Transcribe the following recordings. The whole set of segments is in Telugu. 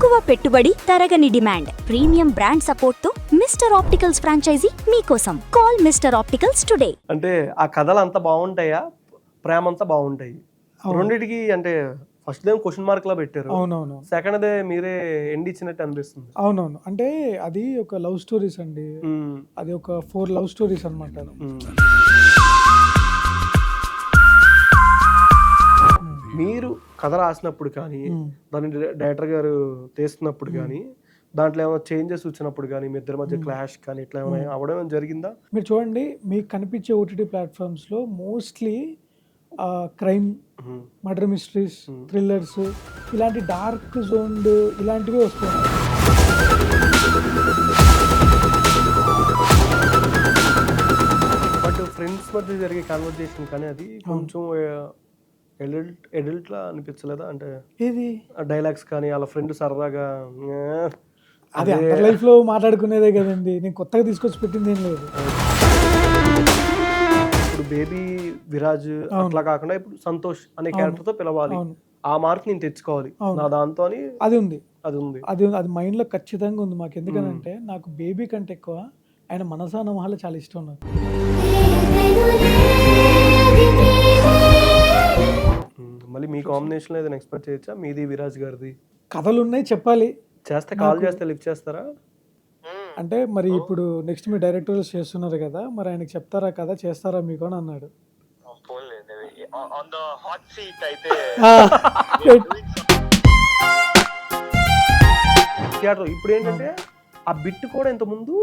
తక్కువ పెట్టుబడి, తరగని డిమాండ్, ప్రీమియం బ్రాండ్ సపోర్ట్ తో మిస్టర్ ఆప్టికల్స్ ఫ్రాంచైజీ మీకోసం. Call mister opticals today. అంటే ఆ కథలు అంత బాగుంటాయా, ప్రేమ అంతా బాగుంటాయి? రెండిటికి అంటే ఫస్ట్ డే క్వశ్చన్ మార్క్ లా పెట్టారు. అవునవును. సెకండ్ డే మీరే ఎండ్ ఇచ్చినట్టు అనిపిస్తుంది. అవునవును. అంటే అది ఒక లవ్ స్టోరీస్ అండి. అది ఒక 4 లవ్ స్టోరీస్ అన్నమాట. మీరు కథ రాసినప్పుడు కానీ, దాన్ని డైరెక్టర్ గారు తీస్తున్నప్పుడు కానీ, దాంట్లో ఏమైనా చేంజెస్ వచ్చినప్పుడు కానీ, మీ ఇద్దరి మధ్య క్లాష్ కానీ ఇట్లా ఏమైనా అవ్వడం జరిగిందా? మీరు చూడండి, మీకు కనిపించే ఓటీటీ ప్లాట్ఫామ్స్లో mostly crime, murder mysteries, thrillers, ఇలాంటి డార్క్ జోన్ ఇలాంటివి వస్తున్నాయి. బట్ ఫ్రెండ్స్ మధ్య జరిగే కాన్వర్జేషన్ కానీ అది కొంచెం ఎడల్ట్ లా అనిపించలేదా? అంటే ఏది డైలాగ్స్ కానీ వాళ్ళ ఫ్రెండ్ సరదాగా అది అందరి లైఫ్ లో మాట్లాడుకునేదే కదండి. నేను కొత్తగా తీసుకొచ్చి పెట్టింది ఏం లేదు. ఇప్పుడు బేబీ విరాజ్ అట్లా కాకుండా ఇప్పుడు సంతోష్ అనే క్యారెక్టర్ తో పిలవాలి, ఆ మార్క్ నేను తెచ్చుకోవాలి నా దాంతో అని అది ఉంది. అది మైండ్ లో ఖచ్చితంగా ఉంది మాకు. ఎందుకనంటే నాకు బేబీ కంటే ఎక్కువ ఆయన మనసా నమహాలు చాలా ఇష్టం నాకు. మళ్ళీ మీ కాంబినేషన్ ఏదైనా ఎక్స్పెక్ట్ చేయొచ్చా? మీది విరాజ్ గారిది కథలు ఉన్నాయి, చెప్పాలి. చేస్తే కాల్ చేస్తే లిఫ్ట్ చేస్తారా? అంటే మరి ఇప్పుడు నెక్స్ట్ మీ డైరెక్టర్స్ చేస్తున్నారు కదా, మరి ఆయనకి చెప్తారా కదా, చేస్తారా మీకు అని అన్నాడు. ఇప్పుడు ఏంటంటే ఆ బిట్ కూడా ఇంత ముందు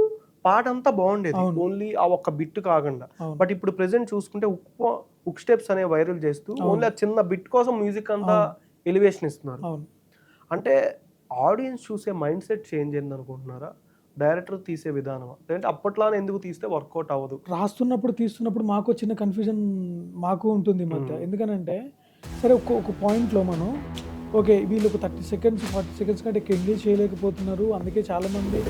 పాట అంతా బాగుండేది, ఓన్లీ ఆ ఒక్క బిట్ కాకుండా. బట్ ఇప్పుడు ప్రెసెంట్ చూసుకుంటే ఉక్ స్టెప్స్ అనే వైరల్ చేస్తూ ఓన్లీ ఆ చిన్న బిట్ కోసం మ్యూజిక్ అంతా ఎలివేషన్ ఇస్తున్నారు. అంటే ఆడియన్స్ చూసే మైండ్ సెట్ చేంజ్ అయింది అనుకుంటున్నారా? డైరెక్టర్ తీసే విధానం అంటే అప్పట్లానే ఎందుకు తీస్తే వర్కౌట్ అవ్వదు? రాస్తున్నప్పుడు తీస్తున్నప్పుడు మాకు చిన్న కన్ఫ్యూజన్ మాకు ఉంటుంది ఈ మధ్య. ఎందుకనంటే సరే ఒక పాయింట్లో మనం ఓకే వీళ్ళు ఒక 30 సెకండ్స్ 40 సెకండ్స్ కంటే ఎంగేజ్ చేయలేకపోతున్నారు, అందుకే చాలామంది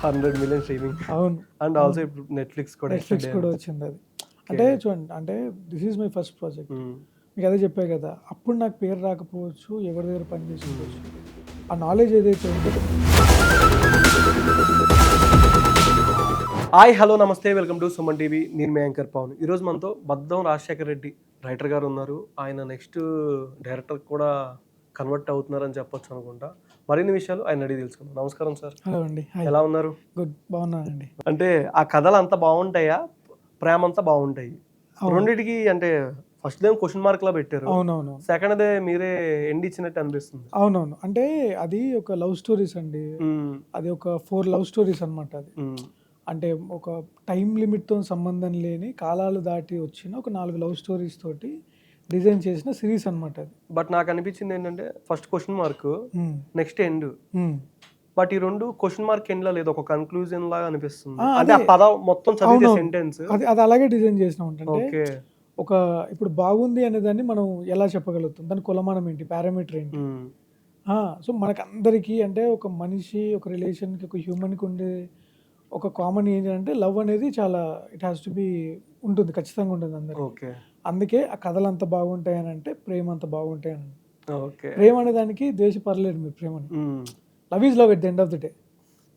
$100 million స్ట్రీమింగ్. అవును. అండ్ ఆల్సో ఇప్పుడు నెట్ఫ్లిక్స్ కూడా వచ్చింది. అది అంటే చూడండి, అంటే this is my first project. మీకు అదే చెప్పే కదా, అప్పుడు నాకు పేరు రాకపోవచ్చు, ఎవరి దగ్గర పని చేసుకోవచ్చు, ఆ నాలెడ్జ్ ఏదైతే ఉంటుందో. హాయ్, హలో, నమస్తే, వెల్కమ్ టు సుమన్ టీవీ. నేను మీ యాంకర్ పవన్. ఈరోజు మనతో బద్దం రాజశేఖర్ రెడ్డి రైటర్ గారు ఉన్నారు. ఆయన నెక్స్ట్ డైరెక్టర్ కూడా కన్వర్ట్ అవుతున్నారని చెప్పొచ్చు అనుకుంటా. మరిన్ని విషయాలు ఆయన అడిగి తెలుసుకుందాం. నమస్కారం సార్. హలో అండి. ఎలా ఉన్నారు? గుడ్, బాగున్నానండి. అంటే ఆ కథలు అంతా బాగుంటాయా, ప్రేమ అంతా బాగుంటాయి? రెండిటికి అంటే ఫస్ట్ డే క్వశ్చన్ మార్క్ లా పెట్టారు. అవునవును. సెకండ్ డే మీరే ఎండ్ ఇచ్చినట్టు అనిపిస్తుంది. అవునవును. అంటే అది ఒక లవ్ స్టోరీస్ అండి. అది ఒక 4 లవ్ స్టోరీస్ అన్నమాట. అది అంటే ఒక టైం లిమిట్తో సంబంధం లేని కాలాలు దాటి వచ్చిన ఒక 4 లవ్ స్టోరీస్ తోటి డిజైన్ చేసిన సిరీస్ అన్నమాట అది. బట్ నాకు అనిపించింది ఏంటంటే first question mark, next end. But ఈ రెండు క్వశ్చన్ మార్క్ ఎండ్ లా లేదు, ఒక కన్క్లూజన్ లాగా అనిపిస్తుంది. అదే ఆ పదం మొత్తం చదివితే సెంటెన్స్ అది అలాగే డిజైన్ చేసిన ఉంటుంది. ఒక ఇప్పుడు బాగుంది అనే దాన్ని మనం ఎలా చెప్పగలుగుతాం, దాని కొలమానం ఏంటి, పారామీటర్ ఏంటి. సో మనకు అందరికీ అంటే ఒక మనిషి ఒక రిలేషన్కి ఒక హ్యూమన్కి ఉండే ఒక కామన్ ఏంటంటే లవ్ అనేది చాలా ఇట్ హ్యాస్ టు బి ఉంటుంది, ఖచ్చితంగా ఉంటుంది అందరికీ. అందుకే ఆ కథలు అంత బాగుంటాయని అంటే ప్రేమ అంత బాగుంటాయని. ప్రేమ అనే దానికి ద్వేషపడలేరు మీరు ప్రేమని. Love is love at the end of the day.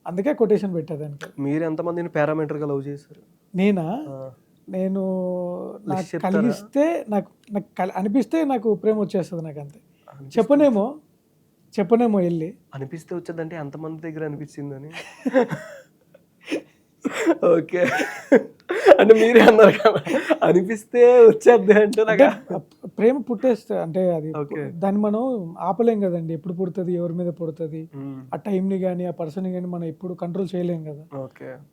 అందుకే కొటేషన్ పెట్టేదానికి. మీరు ఎంతమందిని పారామీటర్ గా లవ్ చేశారు? నేను నాకు కలిగిస్తే నాకు అనిపిస్తే నాకు ప్రేమ వచ్చేస్తుంది. నాకు అంతే. చెప్పనేమో వెళ్ళి అనిపిస్తే వచ్చేదంటే ఎంతమంది దగ్గర అనిపించిందని. ఓకే, అంటే మీరే అన్నారు కదా అనిపిస్తే వచ్చేద్ది అంటే. ప్రేమ పుట్టేస్తే అంటే అది దాన్ని మనం ఆపలేం కదండి. ఎప్పుడు పుడుతుంది, ఎవరి మీద పుడుతుంది, ఆ టైంని కానీ ఆ పర్సన్ని కానీ మనం ఎప్పుడు కంట్రోల్ చేయలేం కదా.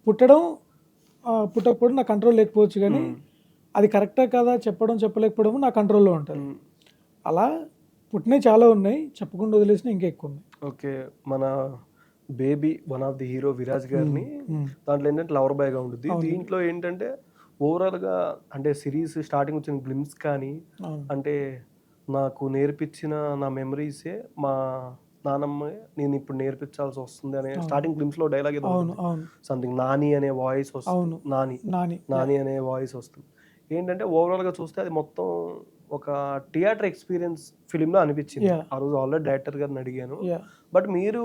పుట్టకపోవడం నా కంట్రోల్ లేకపోవచ్చు, కానీ అది కరెక్టా కదా చెప్పలేకపోవడం నా కంట్రోల్లో ఉంటుంది. అలా పుట్టినవి చాలా ఉన్నాయి, చెప్పకుండా వదిలేసిన ఇంకా ఎక్కువ ఉన్నాయి. ఓకే, మన baby one of the hero Viraj గారిని దాంట్లో ఏంటంటే లవర్ బాయ్ గా ఉంటుంది. దీంట్లో ఏంటంటే ఓవరాల్ గా అంటే సిరీస్ స్టార్టింగ్ వచ్చిన గ్లిమ్స్ కానీ అంటే నాకు నేర్పించిన నా మెమరీసే మా నానమ్మ నేను ఇప్పుడు నేర్పించాల్సి వస్తుంది అనే స్టార్టింగ్ గ్లిమ్స్ లో డైలాగ్ ఏదో అవును అవును సంథింగ్ నాని అనే వాయిస్ అవును. వస్తుంది, నాని నాని నాని అనే వాయిస్ వస్తుంది. ఏంటంటే ఓవరాల్ గా చూస్తే అది మొత్తం ఒక థియేటర్ ఎక్స్పీరియన్స్ ఫిలిం లో అనిపించింది. Yeah. ఆ రోజు ఆల్రెడీ డైరెక్టర్ గారిని అడిగాను. యా బట్ మీరు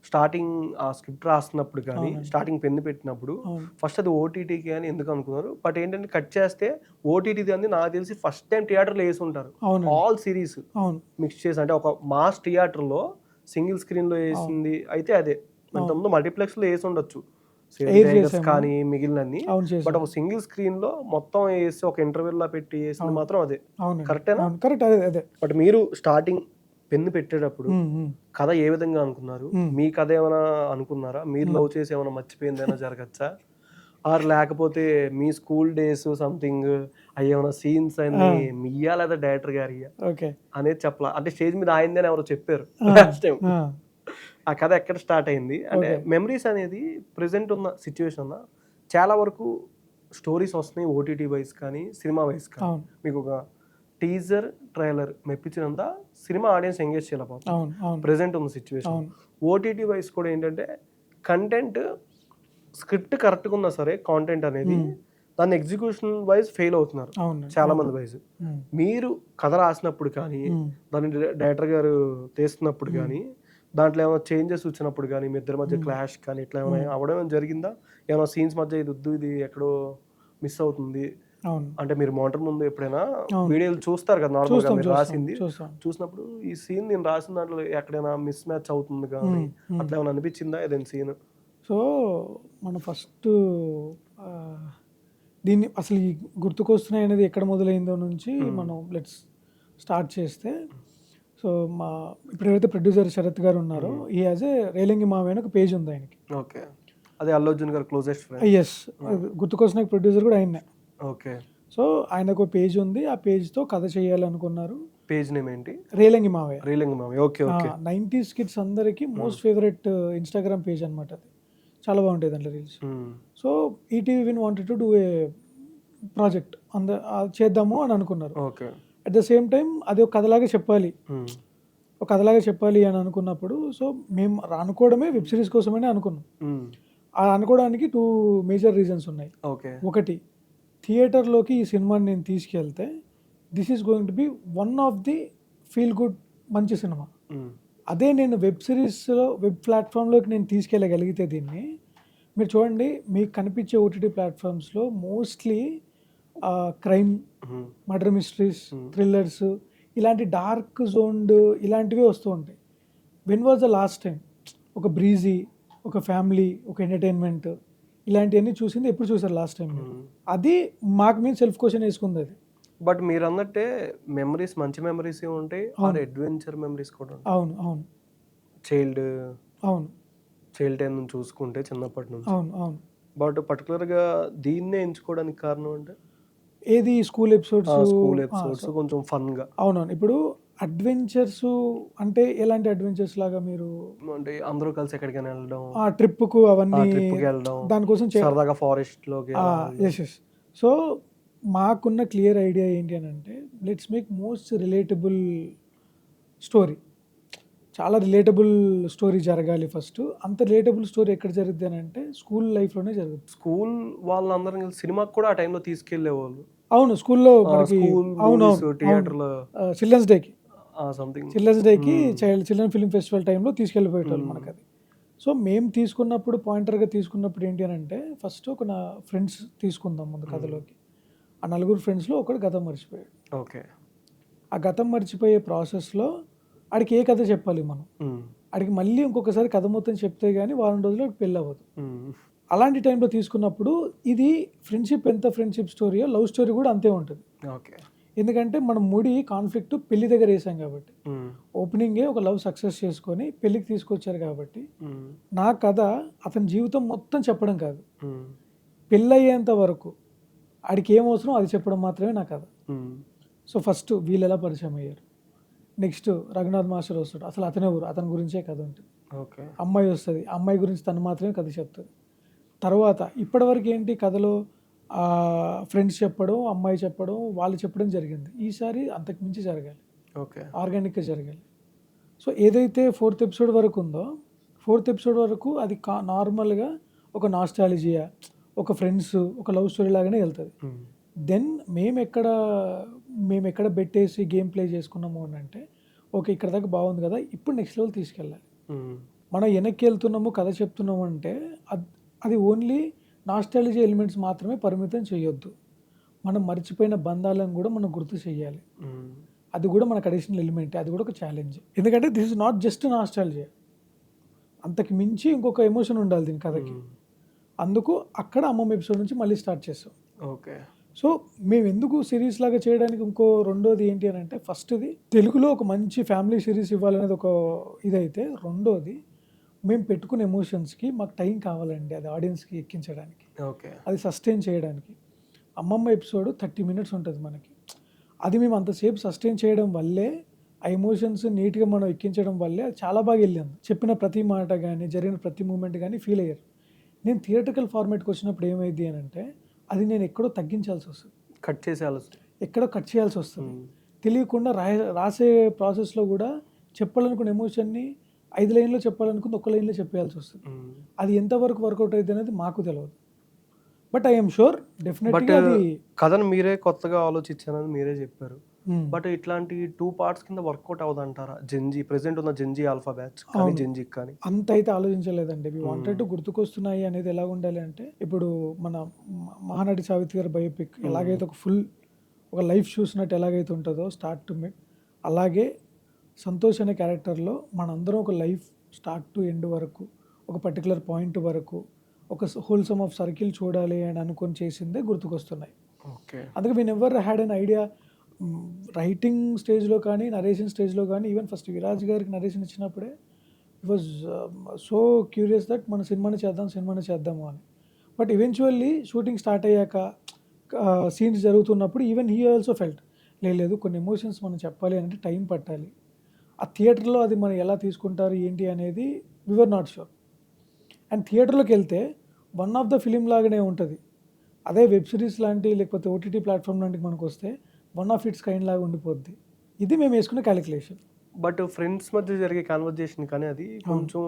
స్టార్టింగ్ ఆ స్క్రిప్ట్ రాస్తున్నప్పుడు కానీ అవునండి. స్టార్టింగ్ పెన్ను పెట్టినప్పుడు అవును ఫస్ట్ అది ఓటీటీకి అని ఎందుకు అనుకున్నారు? బట్ ఏంటంటే కట్ చేస్తే ఓటీటీది అని నాకు తెలిసి ఫస్ట్ టైం థియేటర్లో వేసి ఉంటారు. అవునండి ఆల్ సిరీస్ అవును మిక్స్ చేసి, అంటే ఒక మాస్ థియేటర్లో సింగిల్ స్క్రీన్లో వేసింది అయితే అదే. ఇంతకుముందు మల్టీప్లెక్స్లో వేసి ఉండొచ్చు ఎయిర్ టైగర్స్ చేసాము. కానీ మిగిలినన్ని. అవును బట్ చేసాం ఒక సింగిల్ స్క్రీన్లో మొత్తం వేసి ఒక ఇంటర్వెల్ లా పెట్టి వేసింది మాత్రం అదే. అవునండి కరెక్టేనా? అవును కరెక్ట్ అదే అదే బట్ మీరు స్టార్టింగ్ పెన్ను పెట్టేటప్పుడు ఉమ్, ఉమ్, కథ ఏ విధంగా అనుకున్నారు? ఉమ్. మీ కథ ఏమైనా అనుకున్నారా? మీరు లవ్ చేసి ఏమైనా మర్చిపోయిందైనా జరగచ్చా? ఆర్ లేకపోతే మీ స్కూల్ డేస్ సంథింగ్ అవి ఏమైనా సీన్స్ అన్ని మీయా లేదా డైరెక్టర్ గారియా ఓకే అనేది చెప్పలా? అంటే స్టేజ్ మీద ఆయిందని ఎవరో చెప్పారు ఆ, లాస్ట్ టైం. ఆ, ఆ కథ ఎక్కడ స్టార్ట్ అయింది? అంటే ఓకే మెమరీస్ అనేది ప్రెసెంట్ ఉన్న సిచ్యువేషన్ చాలా వరకు స్టోరీస్ వస్తున్నాయి ఓటీటీ వైస్ కానీ సినిమా వైస్ కానీ. అవును మీకు ఒక టీజర్ ట్రైలర్ మెప్పించినంత సినిమా ఆడియన్స్ ఎంగేజ్ చేయలేకపోతుంది అవును అవును ప్రెసెంట్ ఉన్న సిచ్యువేషన్. అవును ఓటీటీ వైస్ కూడా ఏంటంటే కంటెంట్ స్క్రిప్ట్ కరెక్ట్గా ఉన్నా సరే కాంటెంట్ అనేది దాన్ని ఎగ్జిక్యూషన్ వైజ్ ఫెయిల్ అవుతున్నారు అవును చాలా మంది వైజ్. ఉమ్, మీరు కథ రాసినప్పుడు కానీ ఉమ్, దాన్ని డైరెక్టర్ గారు తీస్తున్నప్పుడు కానీ దాంట్లో ఏమైనా చేంజెస్ వచ్చినప్పుడు కానీ మీ ఇద్దరి మధ్య ఉమ్, క్లాష్ కానీ ఇట్లా ఏమైనా అవ్వడం జరిగిందా? ఏమైనా సీన్స్ మధ్య ఇది వద్దు ఇది ఎక్కడో మిస్ అవుతుంది అవును అంటే మీరు మానిటర్ ముందు ఎప్పుడైనా అవును. వీడియోలు చూస్తారు కదా నార్మల్గా చూస్తాం మీరు చూస్తాం రాసింది చూస్తాం చూసినప్పుడు ఈ సీన్ నేను రాసిన దాంట్లో ఎక్కడైనా మిస్ మ్యాచ్ అవుతుంది కానీ అట్లా ఏమైనా అనిపించిందా ఏదైనా సీన్? సో మనం ఫస్ట్ దీన్ని అసలు ఈ గుర్తుకొస్తున్నాయి అనేది ఎక్కడ మొదలైందో నుంచి మనం లెట్స్ స్టార్ట్ చేస్తే, సో మా ఇప్పుడు ఎవరైతే ప్రొడ్యూసర్ శరత్ గారు ఉన్నారో ఈ యాజ్ ఏ రేలంగి మావయ్య అని ఒక పేజ్ ఉంది ఆయనకి. ఓకే, అదే అల్లు అర్జున్ గారు క్లోజెస్ట్ ఫ్రెండ్. ఎస్ గుర్తుకొస్తున్న ప్రొడ్యూసర్ కూడా ఆయన్నే. ఓకే, సో ఆయనకు ఒక పేజ్ ఉంది, ఆ పేజ్తో కథ చేయాలనుకున్నారు. పేజ్ నేమ్ ఏంటి? రేలంగి మావయ్య. రీలింగ్ మామి. Okay okay. 90s కిడ్స్ అందరికీ మోస్ట్ ఫేవరెట్ ఇన్స్టాగ్రామ్ పేజ్ అనమాట అది. చాలా బాగుంటుంది దాంట్లో reels. So ETV Win wanted to do a project చేద్దాము అని అనుకున్నారు. Okay, at the same time అది ఒక కథలాగా చెప్పాలి, ఒక కథలాగా చెప్పాలి అని అనుకున్నప్పుడు సో మేము అనుకోవడమే వెబ్ సిరీస్ కోసమని అనుకున్నాం. ఆ అనుకోవడానికి 2 మేజర్ రీజన్స్ ఉన్నాయి. ఓకే, ఒకటి, థియేటర్లోకి ఈ సినిమాని నేను తీసుకెళ్తే this is going to be one of the feel good మంచి సినిమా. అదే నేను వెబ్ సిరీస్లో వెబ్ ప్లాట్ఫామ్లోకి నేను తీసుకెళ్ళగలిగితే దీన్ని, మీరు చూడండి మీకు కనిపించే ఓటీటీ ప్లాట్ఫామ్స్లో mostly crime, murder mysteries, thrillers, ఇలాంటి డార్క్ జోన్డ్ ఇలాంటివే వస్తూ ఉంటాయి. When was the last time ఒక బ్రీజీ, ఒక ఫ్యామిలీ, ఒక ఎంటర్టైన్మెంట్ ఇలాంటివన్నీ చూసింది ఎప్పుడు చూసారు లాస్ట్ టైం? అది మాకు మేము సెల్ఫ్ క్వశ్చన్ వేసుకుంది అది. బట్ మీరు అన్నట్టే మెమరీస్ మంచి మెమరీస్ ఉంటాయి, అడ్వెంచర్ మెమరీస్ కూడా ఉంటాయి. అవును అవును చైల్డ్ అవును టైం నుంచి చూసుకుంటే చిన్నప్పటి నుంచి. అవును అవును. బట్ పర్టికులర్గా దీన్నే ఎంచుకోవడానికి కారణం అంటే ఏది స్కూల్ ఎపిసోడ్స్, స్కూల్ ఎపిసోడ్స్ కొంచెం ఫన్గా. అవునవును. ఇప్పుడు అడ్వెంచర్స్ అంటే ఎలాంటి అడ్వెంచర్స్ లాగా మీరు అంటే అందరూ కలిసి ఎక్కడికైనా వెళ్ళడం, ఆ ట్రిప్కు అవన్నీ ట్రిప్కి వెళ్ళడం, దానికోసం సరదాగా ఫారెస్ట్లోకి. Yes yes. సో మాకున్న క్లియర్ ఐడియా ఏంటి అని అంటే let's make most relatable story. చాలా రిలేటబుల్ స్టోరీ జరగాలి ఫస్ట్. అంత రిలేటబుల్ స్టోరీ ఎక్కడ జరుగుద్ది అని అంటే స్కూల్ లైఫ్లోనే జరుగుతుంది. స్కూల్ వాళ్ళందరం కలిసి సినిమాకి కూడా ఆ టైంలో తీసుకెళ్లేవాళ్ళు. అవును స్కూల్లో మనకి. అవునవును థియేటర్లో చిల్డ్రన్స్ డేకి, సంథింగ్ చిల్డ్రన్స్ డేకి చిల్డ్రన్ ఫిల్మ్ ఫెస్టివల్ టైంలో తీసుకెళ్ళిపోయేటోళ్ళు మనకు అది. సో మేము తీసుకున్నప్పుడు పాయింటర్గా తీసుకున్నప్పుడు ఏంటి అని అంటే ఫస్ట్ ఒక నా ఫ్రెండ్స్ తీసుకుందాం ముందు కథలోకి. ఆ 4 ఫ్రెండ్స్లో ఒకడు గతం మర్చిపోయాడు. ఓకే, ఆ గతం మర్చిపోయే ప్రాసెస్లో ఆడికి ఏ కథ చెప్పాలి మనం, ఆడికి మళ్ళీ ఇంకొకసారి కథ మొత్తం చెప్తే కానీ వారం రోజుల్లో పెళ్ళి అవ్వదు. అలాంటి టైంలో తీసుకున్నప్పుడు ఇది ఫ్రెండ్షిప్ ఎంత ఫ్రెండ్షిప్ స్టోరీయో లవ్ స్టోరీ కూడా అంతే ఉంటుంది. ఓకే, ఎందుకంటే మనం ముడి కాన్ఫ్లిక్ట్ పెళ్లి దగ్గర వేసాం కాబట్టి, ఓపెనింగే ఒక లవ్ సక్సెస్ చేసుకొని పెళ్ళికి తీసుకొచ్చారు కాబట్టి నా కథ అతని జీవితం మొత్తం చెప్పడం కాదు, పెళ్ళి అయ్యేంత వరకు ఆడికి ఏం అవసరం అది చెప్పడం మాత్రమే నా కథ. సో ఫస్ట్ వీళ్ళు ఎలా పరిచయం అయ్యారు, నెక్స్ట్ రఘునాథ్ మాస్టర్ వస్తాడు, అసలు అతనే ఊరు, అతని గురించే కథ ఉంటుంది. ఓకే, అమ్మాయి వస్తుంది, అమ్మాయి గురించి తను మాత్రమే కథ చెప్తుంది. తర్వాత ఇప్పటివరకు ఏంటి కథలో ఫ్రెండ్స్ చెప్పడం, అమ్మాయి చెప్పడం, వాళ్ళు చెప్పడం జరిగింది. ఈసారి అంతకు మించి జరగాలి, ఓకే, ఆర్గానిక్గా జరగాలి. సో ఏదైతే 4th ఎపిసోడ్ వరకు ఉందో 4th ఎపిసోడ్ వరకు అది నార్మల్గా ఒక నాస్టాలజియా, ఒక ఫ్రెండ్స్, ఒక లవ్ స్టోరీ లాగానే వెళ్తుంది. దెన్ మేము ఎక్కడ పెట్టేసి గేమ్ ప్లే చేసుకున్నాము అని అంటే ఓకే ఇక్కడ దాకా బాగుంది కదా, ఇప్పుడు నెక్స్ట్ లెవెల్ తీసుకెళ్ళాలి. మనం వెనక్కి వెళ్తున్నాము, కథ చెప్తున్నాము అంటే అది ఓన్లీ నాస్టాలజీ ఎలిమెంట్స్ మాత్రమే పరిమితం చేయొద్దు. మనం మర్చిపోయిన బంధాలను కూడా మనం గుర్తు చేయాలి. అది కూడా మనకు అడిషనల్ ఎలిమెంట్, అది కూడా ఒక ఛాలెంజ్. ఎందుకంటే this is not just nostalgia, అంతకు మించి ఇంకొక ఎమోషన్ ఉండాలి దీని కథకి. అందుకు అక్కడ అమ్మమ్మ ఎపిసోడ్ నుంచి మళ్ళీ స్టార్ట్ చేస్తాం. ఓకే. సో మేము ఎందుకు సిరీస్ లాగా చేయడానికి ఇంకో రెండోది ఏంటి అని అంటే, ఫస్ట్ది తెలుగులో ఒక మంచి ఫ్యామిలీ సిరీస్ ఇవ్వాలనేది ఒక ఇదైతే, రెండోది మేము పెట్టుకునే ఎమోషన్స్కి మాకు టైం కావాలండి, అది ఆడియన్స్కి ఎక్కించడానికి, ఓకే, అది సస్టైన్ చేయడానికి. అమ్మమ్మ ఎపిసోడ్ 30 minutes ఉంటుంది మనకి. అది మేము అంతసేపు సస్టైన్ చేయడం వల్లే, ఆ ఎమోషన్స్ నీట్గా మనం ఎక్కించడం వల్లే అది చాలా బాగా వెళ్ళింది. చెప్పిన ప్రతి మాట కానీ, జరిగిన ప్రతి మూమెంట్ కానీ ఫీల్ అయ్యారు. నేను థియేట్రికల్ ఫార్మాట్కి వచ్చినప్పుడు ఏమైంది అని అంటే, అది నేను ఎక్కడో తగ్గించాల్సి వస్తుంది, కట్ చేసేయాల్సి వస్తుంది, ఎక్కడో కట్ చేయాల్సి వస్తుంది. తెలియకుండా రాసే ప్రాసెస్లో కూడా చెప్పాలనుకున్న ఎమోషన్ని 5 లైన్లో చెప్పాలనుకుంది 1 లైన్లో చెప్పేయాల్సి వస్తుంది. అది ఎంతవరకు వర్కౌట్ అవుతుంది అనేది మాకు తెలియదు. బట్ ఐఎమ్ షూర్ డెఫినెట్గా అది కథను మీరే కొత్తగా ఆలోచించానని మీరే చెప్పారు. బట్ ఇట్లాంటి 2 parts కింద వర్కౌట్ అవుదంటారా? జెన్జీ ప్రెసెంట్ ఉన్న జెన్జీ ఆల్ఫా బ్యాచ్ కానీ జెన్జీకి కానీ అంత అయితే ఆలోచించలేదండి. వి వాంటెడ్ గుర్తుకొస్తున్నాయి అనేది ఎలా ఉండాలి అంటే, ఇప్పుడు మన మహానటి సావిత్రి గారి బయోపిక్ ఎలాగైతే ఒక లైఫ్ చూసినట్టు ఎలాగైతే ఉంటుందో స్టార్ట్ టు మిడ్, అలాగే సంతోష్ అనే క్యారెక్టర్లో మనందరం ఒక లైఫ్ స్టార్ట్ టు ఎండ్ వరకు, ఒక పర్టికులర్ పాయింట్ వరకు ఒక హోల్సమ్ ఆఫ్ సర్కిల్ చూడాలి అని అనుకొని చేసిందే గుర్తుకొస్తున్నాయి. ఓకే. అందుకే we never had an idea writing స్టేజ్లో కానీ, నరేషన్ స్టేజ్లో కానీ, ఈవెన్ ఫస్ట్ విరాజ్ గారికి నరేషన్ ఇచ్చినప్పుడే it was so curious that మన సినిమాని చేద్దాము అని. బట్ ఈవెన్చువల్లీ షూటింగ్ స్టార్ట్ అయ్యాక సీన్స్ జరుగుతున్నప్పుడు ఈవెన్ హీ ఆల్సో ఫెల్ట్, లేదు కొన్ని ఎమోషన్స్ మనం చెప్పాలి అంటే టైం పట్టాలి, ఆ థియేటర్లో అది మనం ఎలా తీసుకుంటారు ఏంటి అనేది వి వర్ నాట్ షూర్. అండ్ థియేటర్లోకి వెళ్తే వన్ ఆఫ్ ద ఫిలిం లాగానే ఉంటుంది. అదే వెబ్ సిరీస్ లాంటి లేకపోతే ఓటీటీ ప్లాట్ఫామ్ లాంటికి మనకు వస్తే వన్ ఆఫ్ ఇట్స్ కైండ్ లాగా ఉండిపోద్ది. ఇది మేము వేసుకునే క్యాలిక్యులేషన్. బట్ ఫ్రెండ్స్ మధ్య జరిగే కాన్వర్జేషన్ కానీ అది కొంచెం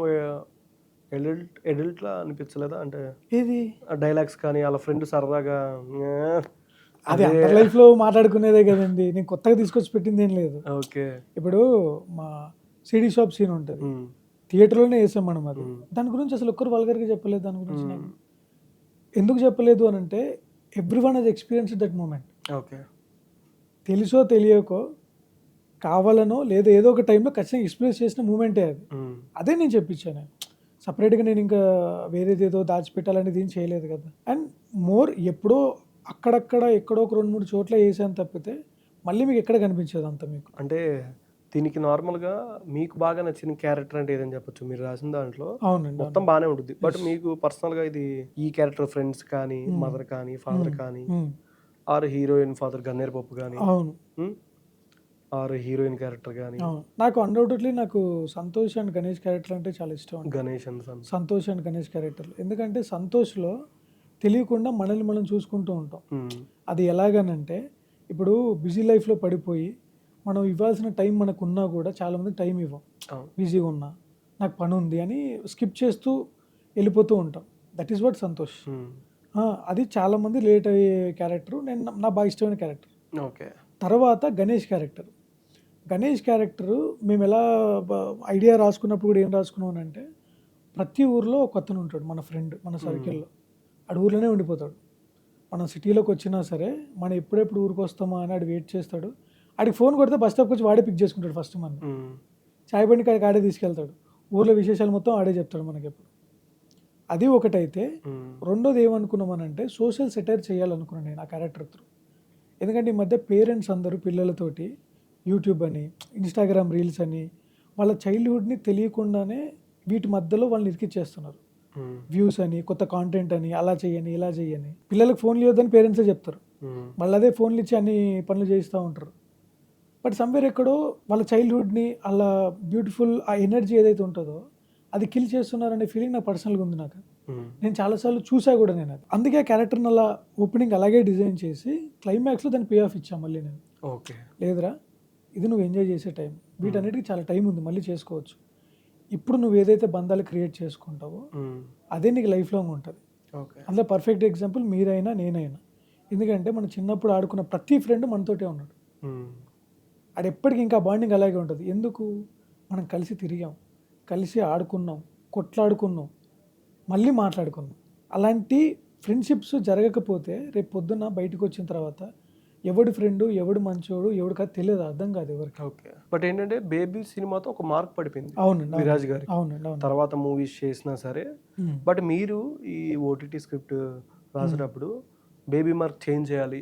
ఎడల్ట్లా అనిపించలేదా? అంటే ఏది డైలాగ్స్ కానీ వాళ్ళ ఫ్రెండ్ సరదాగా అది అందరి లైఫ్లో మాట్లాడుకునేదే కదండి, నేను కొత్తగా తీసుకొచ్చి పెట్టింది ఏం లేదు. ఓకే. ఇప్పుడు మా సిడీ షాప్ సీన్ ఉంటుంది, థియేటర్లోనే వేసాం మనం. అది దాని గురించి అసలు ఒక్కరు వల్గర్గా చెప్పలేదు. దాని గురించి నేను ఎందుకు చెప్పలేదు అని అంటే, everyone has experience that moment. Okay. తెలుసో తెలియకో, కావాలనో లేదో ఏదో ఒక టైంలో ఖచ్చితంగా ఎక్స్పీరియన్స్ చేసిన మూమెంటే అది. అదే నేను చెప్పించాను. సపరేట్గా నేను ఇంకా వేరేది ఏదో దాచిపెట్టాలనేది ఏం చేయలేదు కదా. అండ్ మోర్ ఎప్పుడో అక్కడక్కడ ఎక్కడో ఒక 2-3 చోట్ల వేసాను తప్పితే మళ్ళీ మీకు ఎక్కడ కనిపించదు అంత మీకు. అంటే దీనికి నార్మల్గా మీకు బాగా నచ్చిన క్యారెక్టర్ అంటే ఏదని చెప్పొచ్చు మీరు రాసిన దాంట్లో? అవునండి, మొత్తం బాగానే ఉంటుంది. బట్ మీకు పర్సనల్గా ఇది ఈ క్యారెక్టర్ ఫ్రెండ్స్ కానీ, మదర్ కానీ, ఫాదర్ కానీ, ఆర్ హీరోయిన్ ఫాదర్ గన్నేరు పప్పు కానీ, అవును, ఆర్ హీరోయిన్ క్యారెక్టర్ కానీ, నాకు అన్డౌటెడ్లీ నాకు సంతోష్ అండ్ గణేష్ క్యారెక్టర్ అంటే చాలా ఇష్టం. గణేష్ అండ్ సంతోష్ అండ్ గణేష్ క్యారెక్టర్లు, ఎందుకంటే సంతోష్లో తెలియకుండా మనల్ని మనం చూసుకుంటూ ఉంటాం. అది ఎలాగనంటే, ఇప్పుడు బిజీ లైఫ్లో పడిపోయి మనం ఇవ్వాల్సిన టైం మనకు ఉన్నా కూడా చాలామంది టైం ఇవ్వం, బిజీగా ఉన్నా నాకు పని ఉంది అని స్కిప్ చేస్తూ వెళ్ళిపోతూ ఉంటాం. That is what Santosh. అది చాలామంది లేట్ అయ్యే క్యారెక్టర్, నా బాగా ఇష్టమైన క్యారెక్టర్. ఓకే. తర్వాత గణేష్ క్యారెక్టరు మేము ఎలా ఐడియా రాసుకున్నప్పుడు కూడా ఏం రాసుకున్నాం అంటే, ప్రతి ఊర్లో ఒక అతను ఉంటాడు మన ఫ్రెండ్, మన సర్కిల్లో. ఆడు ఊర్లోనే ఉండిపోతాడు. మనం సిటీలోకి వచ్చినా సరే మనం ఎప్పుడెప్పుడు ఊరికి వస్తామా అని ఆడు వెయిట్ చేస్తాడు. ఆడికి ఫోన్ కొడితే బస్ స్టాప్కి వచ్చి వాడే పిక్ చేసుకుంటాడు ఫస్ట్. మన చాయ్ బండి కాడికి ఆడే తీసుకెళ్తాడు, ఊర్లో విశేషాలు మొత్తం ఆడే చెప్తాడు మనకి ఎప్పుడు. అది ఒకటైతే, రెండోది ఏమనుకున్నామనంటే సోషల్ సెటైర్ చేయాలనుకున్నాను నేను ఆ క్యారెక్టర్ త్రూ. ఎందుకంటే ఈ మధ్య పేరెంట్స్ అందరూ పిల్లలతోటి యూట్యూబ్ అని, ఇన్స్టాగ్రామ్ రీల్స్ అని, వాళ్ళ చైల్డ్హుడ్ని తెలియకుండానే వీటి మధ్యలో వాళ్ళని ఇరికిచ్చేస్తున్నారు. వ్యూస్ అని, కొత్త కాంటెంట్ అని, అలా చేయని ఇలా చేయని. పిల్లలకు ఫోన్లు ఇవ్వద్దని పేరెంట్సే చెప్తారు, మళ్ళీ అదే ఫోన్లు ఇచ్చి అన్ని పనులు చేస్తూ ఉంటారు. బట్ సమ్వేర్ ఎక్కడో వాళ్ళ చైల్డ్హుడ్ని, అలా బ్యూటిఫుల్ ఆ ఎనర్జీ ఏదైతే ఉంటుందో అది కిల్ చేస్తున్నారనే ఫీలింగ్ నాకు పర్సనల్గా ఉంది. నేను చాలాసార్లు చూసా కూడా నేను అది. అందుకే ఆ క్యారెక్టర్ని అలా ఓపెనింగ్ అలాగే డిజైన్ చేసి క్లైమాక్స్లో దాన్ని పే ఆఫ్ ఇచ్చాను మళ్ళీ నేను. ఓకే. లేదురా, ఇది నువ్వు ఎంజాయ్ చేసే టైం, వీటన్నిటికీ చాలా టైం ఉంది, మళ్ళీ చేసుకోవచ్చు. ఇప్పుడు నువ్వు ఏదైతే బంధాలు క్రియేట్ చేసుకుంటావో అదే నీకు లైఫ్ లాంగ్ ఉంటుంది. ఓకే. అందులో పర్ఫెక్ట్ ఎగ్జాంపుల్ మీరైనా నేనైనా. ఎందుకంటే మనం చిన్నప్పుడు ఆడుకున్న ప్రతి ఫ్రెండ్ మనతోటే ఉన్నాడు. అది ఎప్పటికీ ఇంకా బాండింగ్ అలాగే ఉంటుంది. ఎందుకు? మనం కలిసి తిరిగాం, కలిసి ఆడుకున్నాం, కొట్లాడుకున్నాం, మళ్ళీ మాట్లాడుకున్నాం. అలాంటి ఫ్రెండ్షిప్స్ జరగకపోతే రేపు పొద్దున్న బయటకు వచ్చిన తర్వాత ఎవడు ఫ్రెండు, ఎవడు మంచోడు, ఎవడు కాదు తెలియదు, అర్థం కాదు ఎవరికి. ఓకే. బట్ ఏంటంటే బేబీ సినిమాతో ఒక మార్క్ పడిపోయింది అవునండి, విరాజ్ గారి. అవునండి, అవును. తర్వాత మూవీస్ చేసినా సరే, బట్ మీరు ఈ ఓటీటీ స్క్రిప్ట్ రాసేటప్పుడు బేబీ మార్క్ చేంజ్ చేయాలి,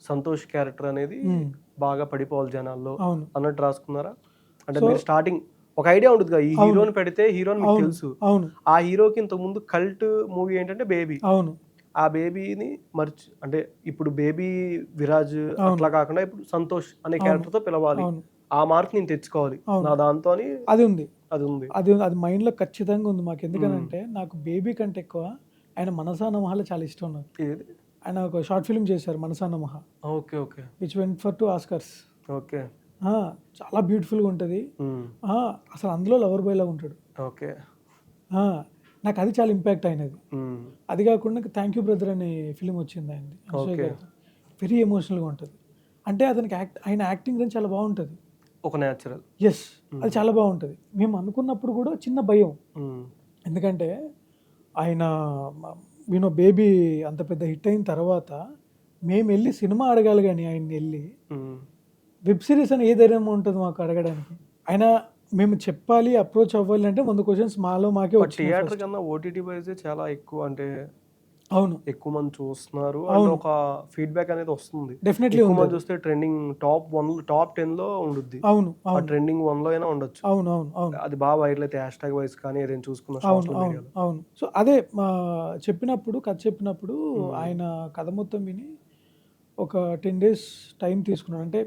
సంతోష్ క్యారెక్టర్ అనేది బాగా పడిపోవాలి జనాల్లో అవును, అన్నట్టు రాసుకున్నారా? అంటే మీరు స్టార్టింగ్ ఒక ఐడియా ఉంటుంది కదా, ఈ హీరోని పెడితే హీరోని మీకు తెలుసు, అవును, ఆ హీరోకి ఇంతకు ముందు కల్ట్ మూవీ ఏంటంటే బేబీ. అవును, ఆ బేబీని అంటే ఇప్పుడు బేబీ విరాజ్ అట్లా కాకుండా ఇప్పుడు సంతోష్ అనే క్యారెక్టర్ తో పిలవాలి, అవును. ఆ మార్క్ నేను తెచ్చుకోవాలి నా దాంతో అని అది ఉంది, అది ఉంది. అది మైండ్లో ఖచ్చితంగా ఉంది మాకు. ఎందుకనంటే నాకు బేబీ కంటే ఎక్కువ ఆయన మనసా నమహాలో చాలా ఇష్టం నాకు. ఏది? ఆయన ఒక షార్ట్ ఫిల్మ్ చేశారు Manasa Namaha, okay okay which went for 2 Oscars. Okay. చాలా బ్యూటిఫుల్గా ఉంటుంది. అసలు అందులో లవర్ బాయ్ లాగా ఉంటాడు. ఓకే. నాకు అది చాలా ఇంపాక్ట్ అయినది. అది కాకుండా థ్యాంక్ యూ బ్రదర్ అనే ఫిలిం వచ్చింది ఆయనది, వెరీ ఎమోషనల్గా ఉంటుంది. అంటే అతనికి ఆయన యాక్టింగ్ కానీ చాలా బాగుంటుంది, ఒక న్యాచురల్. ఎస్, అది చాలా బాగుంటుంది. మేము అనుకున్నప్పుడు కూడా చిన్న భయం, ఎందుకంటే ఆయన బేబీ అంత పెద్ద హిట్ అయిన తర్వాత మేము వెళ్ళి సినిమా అడగాలి, కానీ ఆయన్ని వెళ్ళి వెబ్ సిరీస్ అని ఏ ధైర్యం ఉంటుంది మాకు అడగడానికి. ఆయన మేము చెప్పాలి, అప్రోచ్ అవ్వాలి అంటే 100 క్వశ్చన్స్ మాలో మాకే వచ్చాయి. థియేటర్ కన్నా ఓటీటీ వైజ్ చాలా ఎక్కువ, అంటే అవును, ఎక్కువ మంది చూస్తున్నారు, అండ్ ఒక ఫీడ్బ్యాక్ అనేది వస్తుంది. డెఫినెట్లీ ఎక్కువ మంది చూస్తే ట్రెండింగ్ టాప్ 10 లో ఉండుద్ది. అవును, అవును, ట్రెండింగ్ 1 లో అయినా ఉండొచ్చు. అవును, అవును, అవును, అది బాగా వైరల్ అయితే హ్యాష్ ట్యాగ్ వైజ్ కానీ ఏదైనా చూసుకున్న అవును, సోషల్ అవును, మీడియాలో. అవును. సో అదే కథ చెప్పినప్పుడు ఆయన కథ మొత్తం విని ఒక 10 days టైం తీసుకున్నాడు. అంటే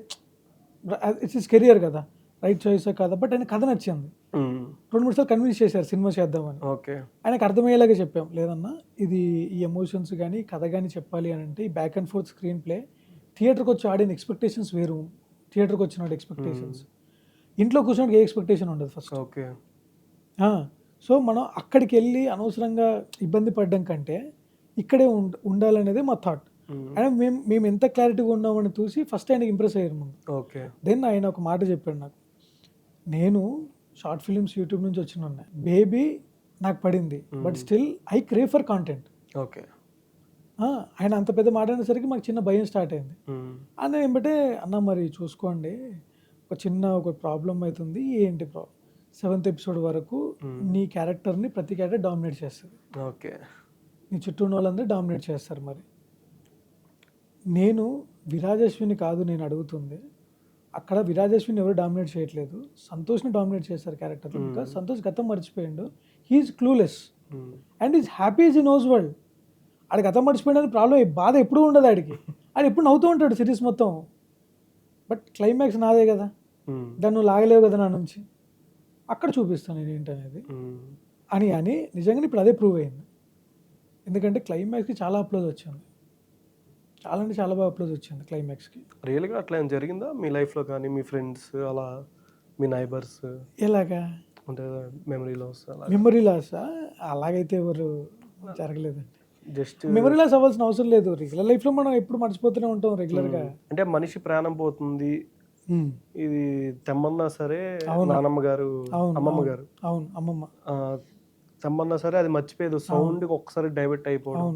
ఇట్స్ ఇస్ కెరియర్ కదా, రైట్ చాయిస్ కదా, బట్ ఆయన కథ నచ్చింది. 2-3 సార్లు కన్విన్స్ చేశారు సినిమా చేద్దామని. ఓకే. ఆయనకు అర్థమయ్యేలాగా చెప్పాం, లేదన్నా ఇది ఈ ఎమోషన్స్ కానీ కథ కానీ చెప్పాలి అని అంటే ఈ back and fourth screen play థియేటర్కి వచ్చి ఆడిన ఎక్స్పెక్టేషన్స్ వేరు, థియేటర్కి వచ్చిన ఎక్స్పెక్టేషన్స్. ఇంట్లో కూర్చోడానికి ఏ ఎక్స్పెక్టేషన్ ఉండదు ఫస్ట్. ఓకే. సో మనం అక్కడికి వెళ్ళి అనవసరంగా ఇబ్బంది పడడం కంటే ఇక్కడే ఉండాలనేది మా థాట్. అయినా మేము ఎంత క్లారిటీగా ఉన్నామని చూసి ఫస్ట్ ఆయనకి ఇంప్రెస్ అయ్యారు ముందు. ఓకే. దెన్ ఆయన ఒక మాట చెప్పాడు నాకు, నేను షార్ట్ ఫిలిమ్స్ యూట్యూబ్ నుంచి వచ్చిన ఉన్నాయి, బేబీ నాకు పడింది, but still I crave for content. Okay. ఆయన అంత పెద్ద మాట అనేసరికి మాకు చిన్న భయం స్టార్ట్ అయింది. అన్న ఏమంటే అన్న మరి చూసుకోండి, ఒక ప్రాబ్లం అవుతుంది. ఏంటి ప్రాబ్లం? 7th ఎపిసోడ్ వరకు నీ క్యారెక్టర్ని ప్రతి క్యారెక్టర్ డామినేట్ చేస్తుంది. ఓకే. నీ చుట్టూ ఉన్న వాళ్ళందరూ డామినేట్ చేస్తారు. మరి నేను విరాజశ్విని కాదు నేను అడుగుతుంది, అక్కడ విరాజశ్విని ఎవరు డామినేట్ చేయట్లేదు, సంతోష్ని డామినేట్ చేస్తారు క్యారెక్టర్. ఇంకా సంతోష్ గతం మర్చిపోయిండు, he is clueless and is happy is in his world. ఆడికి గతం మర్చిపోయిన ప్రాబ్లం, బాధ ఎప్పుడూ ఉండదు ఆడికి, ఆడు ఎప్పుడు నవ్వుతూ ఉంటాడు సిరీస్ మొత్తం. బట్ క్లైమాక్స్ నాదే కదా, దాన్ని నువ్వు లాగలేవు కదా నా నుంచి, అక్కడ చూపిస్తాను నేను ఏంటనేది అని నిజంగానే ఇప్పుడు అదే ప్రూవ్ అయింది. ఎందుకంటే క్లైమాక్స్కి చాలా అప్లోజ్ వచ్చింది, చాలా అంటే చాలా బాగా అప్లోజ్ వచ్చింది క్లైమాక్స్కి. రియల్గా అట్లా ఏం జరిగిందా మీ లైఫ్లో కానీ, మీ ఫ్రెండ్స్ అలా, మీ నైబర్స్? ఎలాగా అంటే మెమరీ లాస్? మెమరీ లాస్ అలాగైతే ఎవరు జరగలేదండి. జస్ట్ మెమరీ లాస్ అవ్వాల్సిన అవసరం లేదు, రెగ్యులర్ లైఫ్లో మనం ఎప్పుడు మర్చిపోతూనే ఉంటాం రెగ్యులర్గా. అంటే మనిషి ప్రాణం పోతుంది, ఇది తెమ్మన్నా సరే నానమ్మ గారు, అమ్మమ్మ గారు, అవును అమ్మమ్మ తెమ్మన్నా సరే అది మర్చిపోయేది, సౌండ్ ఒక్కసారి డైవర్ట్ అయిపోవడం.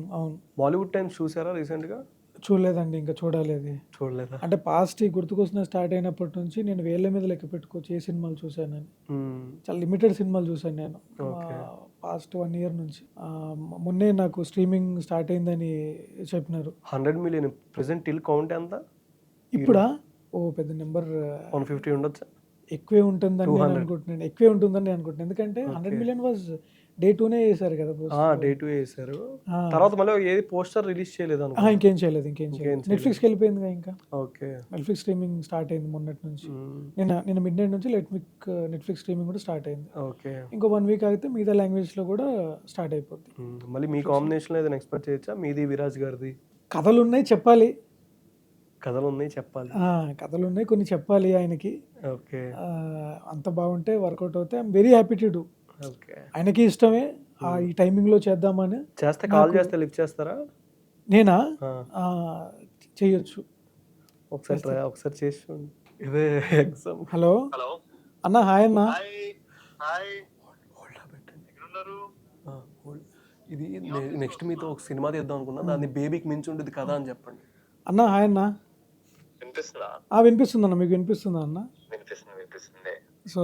బాలీవుడ్ టైమ్స్ చూసారా రీసెంట్గా? చూడలేదండి, ఇంకా చూడాలి. అది చూడలేదా? అంటే పాస్ట్ గుర్తుకొస్తున్న స్టార్ట్ అయినప్పటి నుంచి నేను వేళ్ళ మీద లెక్క పెట్టుకోవచ్చు ఏ సినిమాలు చూశాను నేను. చాలా లిమిటెడ్ సినిమాలు చూశాను నేను పాస్ట్ 1 year నుంచి. మొన్నే నాకు స్ట్రీమింగ్ స్టార్ట్ అయిందని చెప్పినారు. 100 million ప్రెసెంట్ టిల్ కౌంట్ ఎంత ఇప్పుడా? పెద్ద నెంబర్, 150 ఉండొచ్చు, ఎక్కువే ఉంటుందని నేను అనుకుంటున్నాను. ఎందుకంటే 100 million వాజ్ Day 2 వేసారు కదా, Day 2 వేసారు. తర్వాత మళ్ళీ ఏది పోస్టర్ రిలీజ్ చేయలేదు అనుకో. ఇంకేం చేయలేదు. నెట్ఫ్లిక్స్కి వెళ్ళిపోయింది ఇంకా. ఓకే. నెట్ఫ్లిక్స్ స్ట్రీమింగ్ స్టార్ట్ అయింది మొన్నటి నుంచి. నిన్న మిడ్ నైట్ నుంచి నెట్ఫ్లిక్స్ స్ట్రీమింగ్ కూడా స్టార్ట్ అయింది. ఓకే. ఇంకో 1 week అయితే మిగతా లాంగ్వేజ్ లో కూడా స్టార్ట్ అయిపోద్ది. మళ్ళీ మీ కాంబినేషన్ ఏదైనా ఎక్స్పెక్ట్ చేయొచ్చా? మీది విరాజ్ గారిది కథలు ఉన్నాయి, చెప్పాలి. కథలు ఉన్నాయి చెప్పాలి. కథలు ఉన్నాయి, కొన్ని చెప్పాలి ఆయనకి. ఓకే. అంత బాగుంటే వర్కౌట్ అవుతే I'm very happy to do. Okay. ఆయనకి ఇష్టమే ఈ టైమింగ్లో చేద్దామని. చేస్తే కాల్ చేస్తే లిఫ్ట్ చేస్తారా? నేనా? చెయ్యొచ్చు. ఒకసారి చేసి చూడండి. ఇదే ఎగ్జామ్. హలో అన్న, హాయ్ అన్న. ఇది నెక్స్ట్ మీతో ఒక సినిమా తీద్దాం అనుకున్నా, దాన్ని బేబీకి మించి ఉండేది కదా అని చెప్పండి. అన్న హాయ్ అన్న. వినిపిస్తుంది అన్న, మీకు వినిపిస్తుందా అన్న? వినిపిస్తుంది. సో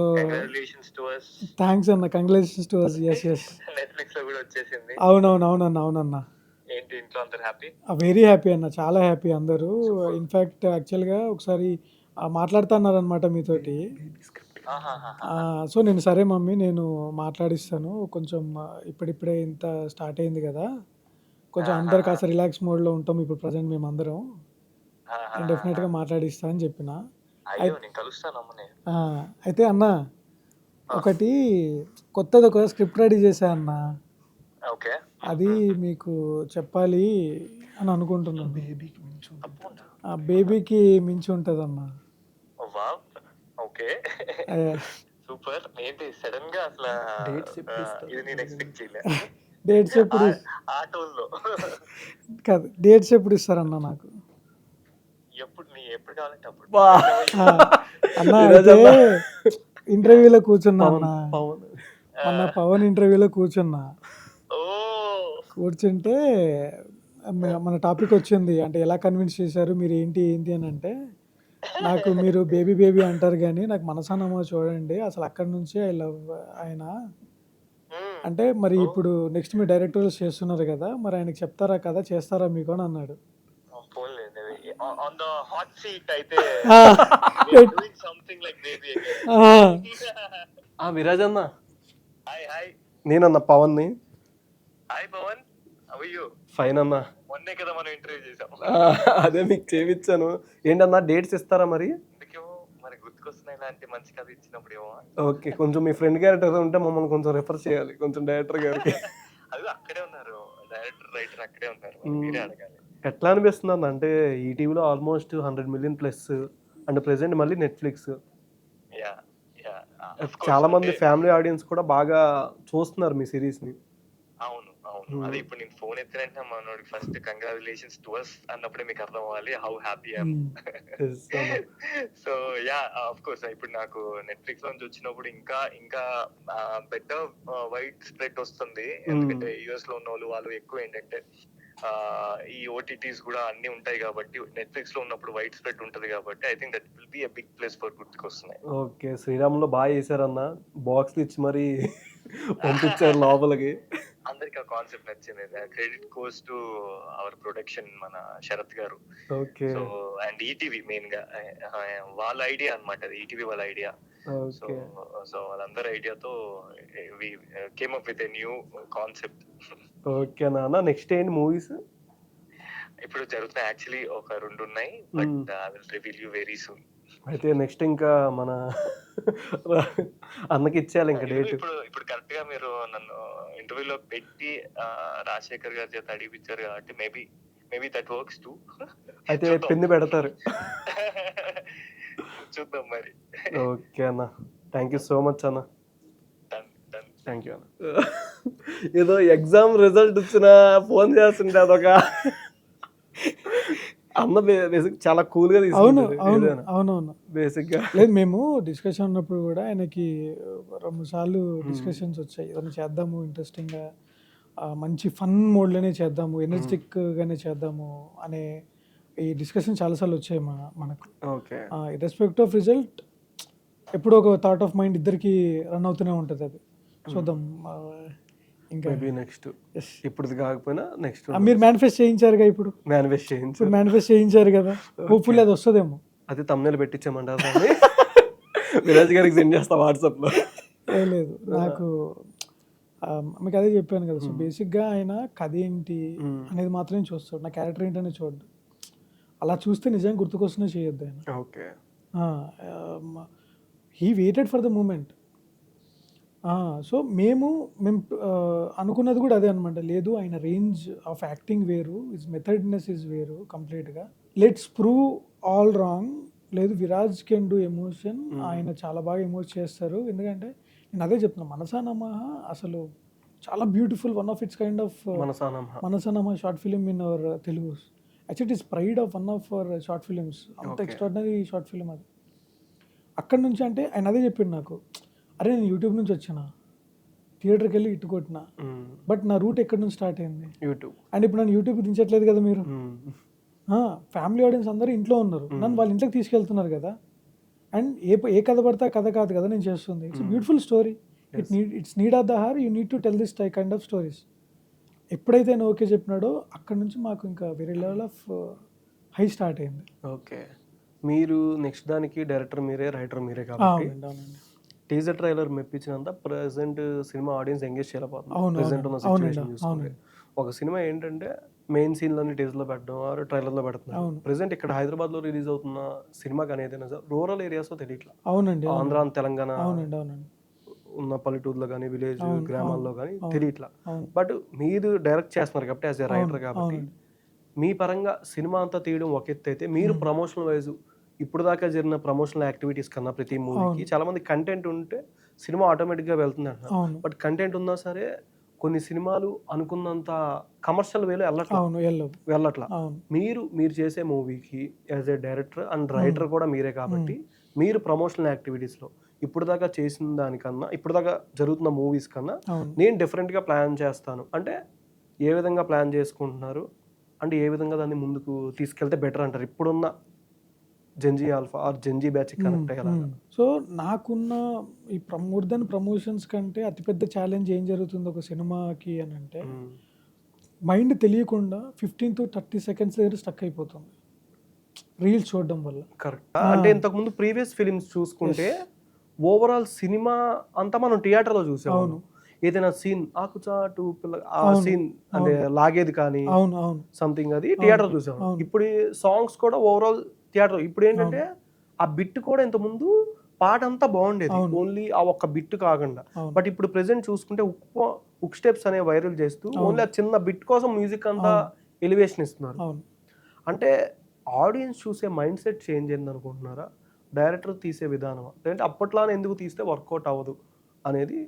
థ్యాంక్స్ అన్న, congratulations to us. yes Netflix లో కూడా వచ్చేసింది. అవునన్నా. ఏంటి ఇంట్లో అందరు హ్యాపీ? వెరీ హ్యాపీ అన్న, చాలా హ్యాపీ అందరూ. ఇన్ఫ్యాక్ట్ యాక్చువల్గా ఒకసారి మాట్లాడుతా అన్నారనమాట మీతోటి. సో నేను సరే మమ్మీ నేను మాట్లాడిస్తాను, కొంచెం ఇప్పుడిప్పుడే ఇంత స్టార్ట్ అయింది కదా, కొంచెం అందరు కాస్త రిలాక్స్ మోడ్లో ఉంటాం ఇప్పుడు ప్రజెంట్ మేము అందరం, నేను డెఫినెట్గా మాట్లాడిస్తా అని చెప్పిన. అయితే అన్న ఒకటి కొత్తది ఒక స్క్రిప్ట్ రెడీ చేశా అన్న, అది మీకు చెప్పాలి అని అనుకుంటున్నాను. బేబీకి మించి ఉంటుంది అన్న. Okay, super. ఏంటి సడన్ గా అసలు ఇది నేను ఎక్స్పెక్ట్ చేయలేదు. డేట్స్ ఎప్పుడు కాదు, డేట్స్ ఎప్పుడు ఇస్తారన్న నాకు? ఎప్పుడు కావాలంటే అప్పుడు అన్న. అయితే ఇంటర్వ్యూలో కూర్చున్నా అన్న, మొన్న పవన్ ఇంటర్వ్యూలో కూర్చున్నా. కూర్చుంటే మన టాపిక్ వచ్చింది, అంటే ఎలా కన్విన్స్ చేశారు మీరు ఏంటి అని అంటే, నాకు మీరు బేబీ అంటారు కానీ నాకు మనసానమో చూడండి, అసలు అక్కడి నుంచే ఐ లవ్ ఆయన అంటే. మరి ఇప్పుడు నెక్స్ట్ మీరు డైరెక్టర్స్ చేస్తున్నారు కదా, మరి ఆయనకి చెప్తారా కదా, చేస్తారా మీకు అని అన్నాడు. విరాజ్ అన్న, నేనన్న పవన్ని. ఫైన్ అన్న, అదే మీకు చేయించాను. ఏంటన్నా డేట్స్ ఇస్తారా మరి? ఓకే, కొంచెం మీ ఫ్రెండ్ క్యారెక్టర్ ఉంటే మమ్మల్ని కొంచెం రెఫర్ చేయాలి కొంచెం డైరెక్టర్ గారికి. ఎట్లా అనిపిస్తుంది అన్న, అంటే ఈటీవీలో almost 100 million plus, and present మళ్ళీ నెట్ఫ్లిక్స్, చాలా మంది ఫ్యామిలీ ఆడియన్స్ కూడా బాగా చూస్తున్నారు మీ సిరీస్ ని. అవును, అదే ఇప్పుడు నేను ఫోన్ ఎత్తినంటే మనోడికి ఫస్ట్ కంగ్రాచులేషన్స్ టు us అన్నప్పుడే మీకు అర్థం అవ్వాలి how happy I am. So yeah, of course ఇప్పుడు నాకు నెట్ఫ్లిక్స్ నుంచి వచ్చినప్పుడు ఇంకా బెటర్ వైడ్ స్ప్రెడ్ వస్తుంది. ఎందుకంటే యుఎస్ లో ఉన్న వాళ్ళు ఎక్కువ ఏంటంటే ఈ ఓటీటీస్ కూడా అన్ని ఉంటాయి కాబట్టి, నెట్ఫ్లిక్స్ లో ఉన్నప్పుడు వైడ్ స్ప్రెడ్ ఉంటది కాబట్టి I think that will be a big place for గుర్తుకొస్తున్నాయి. ఓకే, శ్రీరాములో బాగా చేశారన్న, బాక్స్ ఇచ్చి మరి పంపించారు లోపలికి. అందరికి ఆ కాన్సెప్ట్ నచ్చింది. Credit goes to our production, మన శరత్ గారు. Okay. So and ETV main గా వాళ్ళ ఐడియా అన్నమాట, అది ఈటీవీ వాళ్ళ ఐడియా. సో వాళ్ళందరి ఐడియాతో we came up with a new concept. Okay నాన్న, నెక్స్ట్ ఏంటి మూవీస్? ఇప్పుడు జరుగుతున్నాయి యాక్చువల్లీ, ఒక 2 ఉన్నాయి, but I will reveal you very soon. అయితే నెక్స్ట్ ఇంకా మన అన్నకి ఇచ్చేయాలి ఇంకా డేట్. ఇప్పుడు కరెక్ట్ గా మీరు నన్ను ఇంటర్వ్యూలో పెట్టి రాజశేఖర్ గారి చేత అడిగిపించారు కాబట్టి మేబీ దట్ వర్క్స్ టూ. అయితే పిన్ని పెడతారు. చూద్దాం మరి. ఓకే అన్న, థ్యాంక్ యూ సో మచ్ అన్న. థ్యాంక్ యూ అన్న. ఏదో ఎగ్జామ్ రిజల్ట్ వచ్చిన ఫోన్ చేస్తుంటే అదొక అన్న బేసిక్ చాలా కూల్ గా తీసుకుంటారు. అవునవును, బేసిక్ గా లేదు, మేము డిస్కషన్ ఉన్నప్పుడు కూడా ఆయనకి 2 సార్లు డిస్కషన్స్ వచ్చాయి, ఏదైనా చేద్దాము ఇంట్రెస్టింగ్ గా, మంచి ఫన్ మోడ్ లోనే చేద్దాము, ఎనర్జెటిక్ గానే చేద్దాము అనే ఈ డిస్కషన్ చాలాసార్లు వచ్చాయి మనకు. ఓకే, రెస్పెక్ట్ ఆఫ్ రిజల్ట్ ఎప్పుడో ఒక థాట్ ఆఫ్ మైండ్ ఇద్దరికి రన్ అవుతూనే ఉంటుంది. అది చూద్దాం ఇంకా నెక్స్ట్, ఇప్పుడు కాకపోయినా నెక్స్ట్. మీరు మేనిఫెస్ట్ చేయించారుగా, ఇప్పుడు మేనిఫెస్ట్ చేయించారు కదా, హోప్ఫుల్లీ అది వస్తుందేమో. అది తమ్నేల్ పెట్టించామంటారు, విరాజ్ గారికి సెండ్ చేస్తా వాట్సాప్ లో. లేదు, నాకు మీకు అదే చెప్పాను కదా. సో బేసిక్గా ఆయన కథ ఏంటి అనేది మాత్రమే చూస్తాడు, నా క్యారెక్టర్ ఏంటనే చూడడు. అలా చూస్తే నిజంగా గుర్తుకొస్తున్నా చేయొద్దు ఆయన. Okay, he waited for the moment. So మేము అనుకున్నది కూడా అదే అనమాట. లేదు, ఆయన రేంజ్ ఆఫ్ యాక్టింగ్ వేరు, హిజ్ మెథడ్నెస్ ఇస్ వేరు కంప్లీట్గా. Let's prove all wrong. లేదు, విరాజ్ కెన్ డూ ఎమోషన్. ఆయన చాలా బాగా ఎమోట్ చేస్తారు. ఎందుకంటే నేను అదే చెప్తున్నా, మనసా నమః అసలు చాలా beautiful, one of its kind of Manasa Namaha short film in our Telugu. Actually it is pride of one of our short films. అంత ఎక్స్ట్రాడినరీ షార్ట్ ఫిలిం అది. అక్కడి నుంచి అంటే ఆయన అదే చెప్పిండు నాకు, అరే నేను యూట్యూబ్ నుంచి వచ్చిన, థియేటర్కి వెళ్ళి ఇటు కొట్టిన, బట్ నా రూట్ ఎక్కడి నుంచి స్టార్ట్ అయింది యూట్యూబ్. అండ్ ఇప్పుడు నన్ను యూట్యూబ్ దించట్లేదు కదా మీరు, ఫ్యామిలీ ఆడియన్స్ అందరూ ఇంట్లో ఉన్నారు, నన్ను వాళ్ళ ఇంట్లోకి తీసుకెళ్తున్నారు కదా. అండ్ ఏ కథ పడితే కథ కాదు కదా నేను చేస్తుంది. It's beautiful story. It's need of the hour, you need to tell this kind of stories. ఎప్పుడైతే ఆయన ఓకే చెప్పినాడో అక్కడ నుంచి మాకు ఇంకా వేరే లెవెల్ ఆఫ్ హై స్టార్ట్ అయింది. ఓకే, మీరు నెక్స్ట్ దానికి డైరెక్టర్ మీరే, రైటర్ మీరే కాబట్టి టీజర్ ట్రైలర్ మెప్పించినంత ప్రెసెంట్ సినిమా ఆడియన్స్ ఎంగేజ్ చేయలేకపోతుంది. ప్రెసెంట్ ఉన్న సిచ్యువేషన్ చూసుకుంటే ఒక సినిమా ఏంటంటే మెయిన్ సీన్లోని టీజర్లో పెట్టడం ఆర్ ట్రైలర్లో పెడుతున్నారు. ప్రెసెంట్ ఇక్కడ హైదరాబాద్లో రిలీజ్ అవుతున్న సినిమాకి అనేది రూరల్ ఏరియాస్లో తెలియట్లా. అవునండి, ఆంధ్ర తెలంగాణ ఉన్న పల్లెటూరులో కానీ విలేజ్ గ్రామాల్లో కానీ తెలియట్లా. బట్ మీరు డైరెక్ట్ చేస్తున్నారు కాబట్టి యాజ్ ఎ రైటర్ కాబట్టి మీ పరంగా సినిమా అంతా తీయడం ఒక ఎత్తు అయితే, మీరు ప్రమోషనల్ వైజ్ ఇప్పుడు దాకా జరిగిన ప్రమోషనల్ యాక్టివిటీస్ కన్నా ప్రతి మూవీకి చాలా మంది కంటెంట్ ఉంటే సినిమా ఆటోమేటిక్గా వెళ్తుంది అంటారు. బట్ కంటెంట్ ఉన్నా సరే కొన్ని సినిమాలు అనుకున్నంత కమర్షియల్ వేలో వెళ్ళట్లా. మీరు చేసే మూవీకి as a director and writer కూడా మీరే కాబట్టి మీరు ప్రమోషనల్ యాక్టివిటీస్లో ఇప్పుడు దాకా చేసిన దానికన్నా ఇప్పుడు దాకా జరుగుతున్న మూవీస్ కన్నా నేను డిఫరెంట్గా ప్లాన్ చేస్తాను అంటే ఏ విధంగా ప్లాన్ చేసుకుంటున్నారు, అంటే ఏ విధంగా దాన్ని ముందుకు తీసుకెళ్తే బెటర్ అంటారు ఇప్పుడున్న gen Z alpha or gen Z batch connect అయ్యాలి? సో నాకున్న ఈ మోర్ దెన్ ప్రమోషన్స్ కంటే అతిపెద్ద ఛాలెంజ్ ఏం జరుగుతుంది ఒక సినిమాకి అని అంటే, మైండ్ తెలియకుండా 15 to 30 seconds దగ్గర స్టక్ అయిపోతుంది రీల్స్ చూడడం వల్ల. కరెక్ట్. అంటే ఇంతకుముందు ప్రీవియస్ ఫిలిమ్స్ చూసుకుంటే ఓవరాల్ సినిమా అంతా మనం థియేటర్లో చూసాం. ఏదైనా సీన్ ఆకుచాటు పిల్ల ఆ సీన్ అంటే లాగేది కానీ సంథింగ్ అది థియేటర్ చూసాం. ఇప్పుడు సాంగ్స్ కూడా ఓవరాల్ థియేటర్. ఇప్పుడు ఏంటంటే ఆ బిట్ కూడా ఇంత ముందు పాట అంతా బాగుండేది, ఓన్లీ ఆ ఒక్క బిట్ కాకుండా. బట్ ఇప్పుడు ప్రెసెంట్ చూసుకుంటే ఉక్ స్టెప్స్ అనే వైరల్ చేస్తూ ఓన్లీ ఆ చిన్న బిట్ కోసం మ్యూజిక్ అంతా ఎలివేషన్ ఇస్తున్నారు. అంటే ఆడియన్స్ చూసే మైండ్ సెట్ చేంజ్ అయింది అనుకుంటున్నారా? డైరెక్టర్ తీసే విధానం అంటే అప్పట్లానే ఎందుకు తీస్తే వర్కౌట్ అవ్వదు అనేది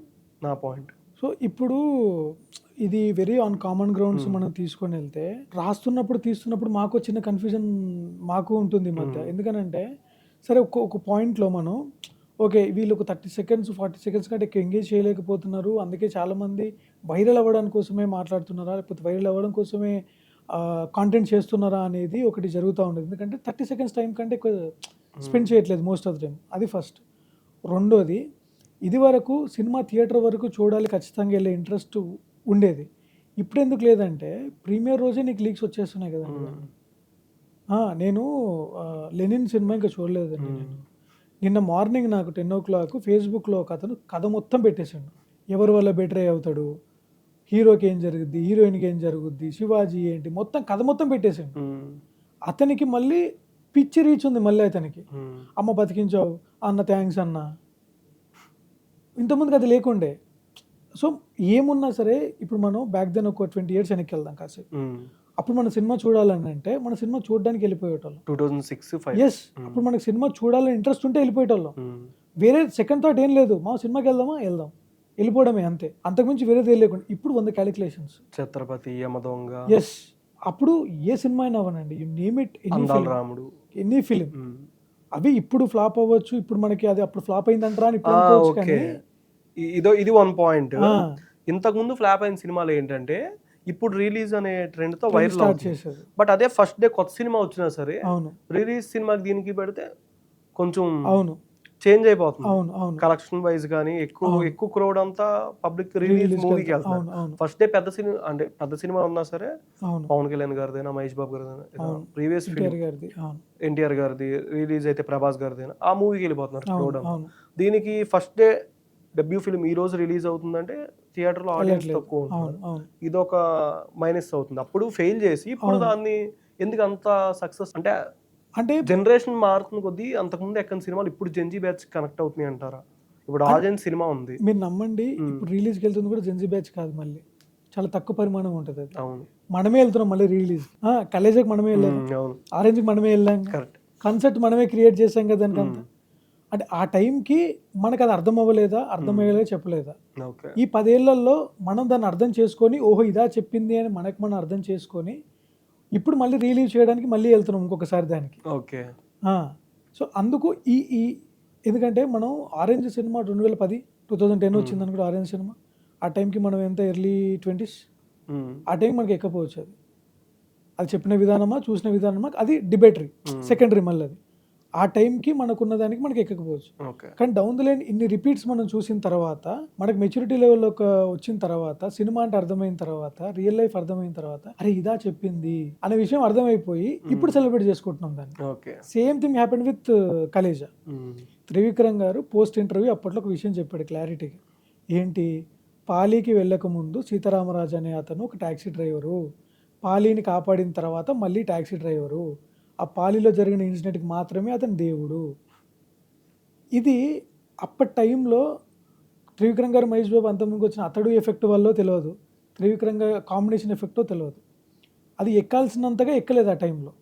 నా పాయింట్. సో ఇప్పుడు ఇది వెరీ ఆన్ కామన్ గ్రౌండ్స్ మనం తీసుకొని వెళ్తే, రాస్తున్నప్పుడు తీస్తున్నప్పుడు మాకు చిన్న కన్ఫ్యూజన్ మాకు ఉంటుంది ఈ మధ్య. ఎందుకనంటే సరే ఒక పాయింట్లో మనం ఓకే వీళ్ళు ఒక 30 seconds 40 seconds కంటే ఎక్కువ ఎంగేజ్ చేయలేకపోతున్నారు, అందుకే చాలామంది వైరల్ అవ్వడం కోసమే మాట్లాడుతున్నారా లేకపోతే వైరల్ అవ్వడం కోసమే కాంటెంట్ చేస్తున్నారా అనేది ఒకటి జరుగుతూ ఉండేది. ఎందుకంటే 30 seconds టైం కంటే ఎక్కువ స్పెండ్ చేయట్లేదు మోస్ట్ ఆఫ్ ద టైం. అది ఫస్ట్. రెండోది, ఇది వరకు సినిమా థియేటర్ వరకు చూడాలి ఖచ్చితంగా వెళ్ళే ఇంట్రెస్ట్ ఉండేది. ఇప్పుడు ఎందుకు లేదంటే ప్రీమియర్ రోజే నీకు లీక్స్ వచ్చేస్తున్నాయి కదండి. నేను లెనిన్ సినిమా ఇంకా చూడలేదండి. నేను నిన్న మార్నింగ్ నాకు 10 o'clock ఫేస్బుక్లో ఒక అతను కథ మొత్తం పెట్టేశాడు. ఎవరి వల్ల బెటర్ అవుతాడు, హీరోకి ఏం జరుగుద్ది, హీరోయిన్కి ఏం జరుగుద్ది, శివాజీ ఏంటి, మొత్తం కథ మొత్తం పెట్టేశాడు. అతనికి మళ్ళీ పిచ్చి రీచ్ ఉంది. మళ్ళీ అతనికి అమ్మ బతికించావు అన్న, థ్యాంక్స్ అన్న. ఇంతకుముందుకు అది లేకుండే. సో ఏమున్నా సరే ఇప్పుడు మనం బ్యాక్ దెన్ ఒక 20 years వెనక్కి వెళ్దాం కాసేపు. అప్పుడు మన సినిమా చూడాలని అంటే మన సినిమా చూడడానికి వెళ్ళిపోయేటోళ్ళం. 2006-5. ఎస్, అప్పుడు మనకు సినిమా చూడాలని ఇంట్రెస్ట్ ఉంటే వెళ్ళిపోయేటోళ్ళం. వేరే సెకండ్ థాట్ ఏం లేదు, మా సినిమాకి వెళ్దామా వెళ్దాం, వెళ్ళిపోవడమే అంతే, అంతకుమించి వేరేది లేకుండా. ఇప్పుడు 100 calculations. ఛత్రపతి, యమదొంగ. ఎస్, అప్పుడు ఏ సినిమా అయినా అవనండి, you name it, any film అవి ఇప్పుడు ఫ్లాప్ అవ్వచ్చు. ఇప్పుడు మనకి అది అప్పుడు ఫ్లాప్ అయిందంటారా అని ఇప్పుడు అనుకోవచ్చు. కానీ ఇది 1 point. ఇంతకు ముందు ఫ్లాప్ అయిన సినిమాలు ఏంటంటే ఇప్పుడు రిలీజ్ అనే ట్రెండ్ తో వైరల్ చేశారు. బట్ అదే ఫస్ట్ డే కొత్త సినిమా వచ్చినా సరే రిలీజ్ సినిమాకి దీనికి పెడితే కొంచెం చేంజ్ అయిపోతుంది. కలెక్షన్ వైజ్ కానీ ఎక్కువ క్రౌడ్ అంతా పబ్లిక్ రిలీజ్ మూవీకి వెళ్తారు. ఫస్ట్ డే పెద్ద సినిమా ఉన్నా సరే పవన్ కళ్యాణ్ గారిదైనా, మహేష్ బాబు గారిదైనా, ప్రీవియస్ ఎన్టీఆర్ గారిది రిలీజ్ అయితే ప్రభాస్ గారిదైనా ఆ మూవీకి వెళ్ళిపోతున్నారు క్రౌడ్ అంతా. దీనికి ఫస్ట్ డే డెబ్యూ ఫిల్మ్ ఈ రోజు రిలీజ్ అవుతుందంటే థియేటర్లో ఆడియన్స్ తక్కువ ఉంటుంది. ఇది ఒక మైనస్ అవుతుంది. అప్పుడు ఫెయిల్ చేసి ఇప్పుడు దాన్ని ఎందుకు అంత సక్సెస్ అంటే జనరేషన్ మారుతుంది కొద్దీ అంతకుముందు ఎక్కని సినిమాలు ఇప్పుడు జెన్జీ బ్యాచ్ కనెక్ట్ అవుతున్నాయి అంటారా? ఇప్పుడు ఆడియన్స్ సినిమా ఉంది, మీరు నమ్మండి, ఇప్పుడు రిలీజ్కి వెళ్తుంది కూడా జెన్జీ బ్యాచ్ కాదు, మళ్ళీ చాలా తక్కువ పరిమాణం ఉంటుంది అది. మనమే వెళ్తున్నాం మళ్ళీ రిలీజ్. కలేజీకి మనమే వెళ్ళాం, ఆరెంజ్కి మనమే వెళ్ళాం. కాన్సెప్ట్ మనమే క్రియేట్ చేసాం కదా దానికంతా. అంటే ఆ టైంకి మనకు అది అర్థం అవ్వలేదా, అర్థమయ్యేలా చెప్పలేదా? ఓకే. ఈ 10 ఏళ్లలో మనం దాన్ని అర్థం చేసుకొని, ఓహో ఇదా చెప్పింది అని మనకు మనం అర్థం చేసుకొని, ఇప్పుడు మళ్ళీ రిలీవ్ చేయడానికి మళ్ళీ వెళ్తున్నాం ఇంకొకసారి దానికి. ఓకే. సో అందుకు ఈ ఈ ఎందుకంటే మనం ఆరెంజ్ సినిమా 2010, 2010 వచ్చింది అనుకో ఆరెంజ్ సినిమా. ఆ టైంకి మనం ఎంత ఎర్లీ 20s, ఆ టైం మనకి ఎక్కపోవచ్చు. అది చెప్పిన విధానమా, చూసిన విధానమా, అది డిబేటరీ, సెకండరీ. మళ్ళీ అది ఆ టైంకి మనకున్న దానికి మనకి ఎక్కకపోవచ్చు. కానీ డౌన్ ద లైన్ ఇన్ని రిపీట్స్ మనం చూసిన తర్వాత, మనకి మెచ్యూరిటీ లెవెల్లో వచ్చిన తర్వాత, సినిమా అంటే అర్థమైన తర్వాత, రియల్ లైఫ్ అర్థమైన తర్వాత, అరే ఇదా చెప్పింది అనే విషయం అర్థమైపోయి ఇప్పుడు సెలబ్రేట్ చేసుకుంటున్నాం దాన్ని. Same thing happen with Khaleja. Trivikram గారు పోస్ట్ ఇంటర్వ్యూ అప్పట్లో ఒక విషయం చెప్పాడు క్లారిటీగా. ఏంటి, పాలీకి వెళ్ళక ముందు సీతారామరాజు అనే అతను ఒక ట్యాక్సీ డ్రైవరు, పాలీని కాపాడిన తర్వాత మళ్ళీ ట్యాక్సీ డ్రైవరు, ఆ పాలీలో జరిగిన ఇన్సిడెంట్కి మాత్రమే అతను దేవుడు. ఇది అప్పటి టైంలో త్రివిక్రమ్ గారు, మహేష్ బాబు అంతకుముందు వచ్చిన అతడు ఎఫెక్ట్ వల్ల తెలియదు, త్రివిక్రమ్ గారు కాంబినేషన్ ఎఫెక్టో తెలియదు. అది ఎక్కాల్సినంతగా ఎక్కలేదు ఆ టైంలో.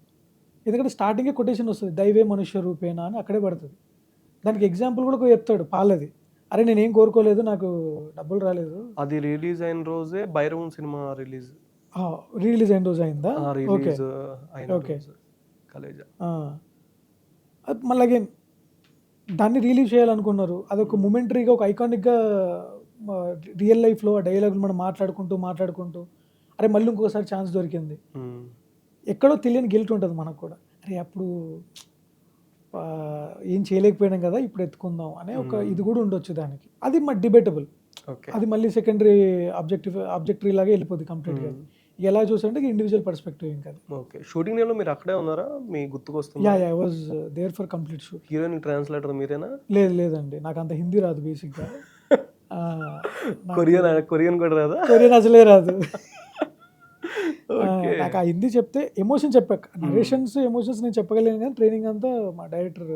ఎందుకంటే స్టార్టింగే కొటేషన్ వస్తుంది, దైవే మనుష్య రూపేనా అని అక్కడే పడుతుంది. దానికి ఎగ్జాంపుల్ కూడా చెప్తాడు పాలది. అరే నేనేం కోరుకోలేదు, నాకు డబ్బులు రాలేదు. అది రిలీజ్ అయిన రోజే భైరవం సినిమా రిలీజ్ అయిన రోజు అయిందా? Okay okay. మళ్ళీ అగైన్ దాన్ని రిలీవ్ చేయాలనుకున్నారు. అదొక మొమెంటరీగా, ఒక ఐకానిక్గా రియల్ లైఫ్లో ఆ డైలాగులు మనం మాట్లాడుకుంటూ అరే మళ్ళీ ఇంకోసారి ఛాన్స్ దొరికింది. ఎక్కడో తెలియని గిల్ట్ ఉంటుంది మనకు కూడా, అరే అప్పుడు ఏం చేయలేకపోయినాం కదా, ఇప్పుడు ఎత్తుకుందాం అనే ఒక ఇది కూడా ఉండొచ్చు దానికి. అది డిబేటబుల్. అది మళ్ళీ సెకండరీ ఆబ్జెక్టరీ లాగా వెళ్ళిపోద్ది కంప్లీట్గా. ఎలా చూసారంటే ఇండివిజువల్ పర్స్పెక్టివ్. ఇంకా ఓకే. షూటింగ్ లో మీరు అక్కడే ఉన్నారా? మీ గుర్తుకొస్తుంది? Yeah I was there for complete shoot. Heroine translator మీరేనా? లేదండి, నాకు అంత హిందీ రాదు బేసిక్గా. కొరియన్ కూడా రాదా? కొరియన్ అసలే రాదు. నాకు ఆ హిందీ చెప్తే ఎమోషన్ చెప్పాక, నరేషన్స్ ఎమోషన్స్ నేను చెప్పగలను, కానీ ట్రైనింగ్ అంతా మా డైరెక్టర్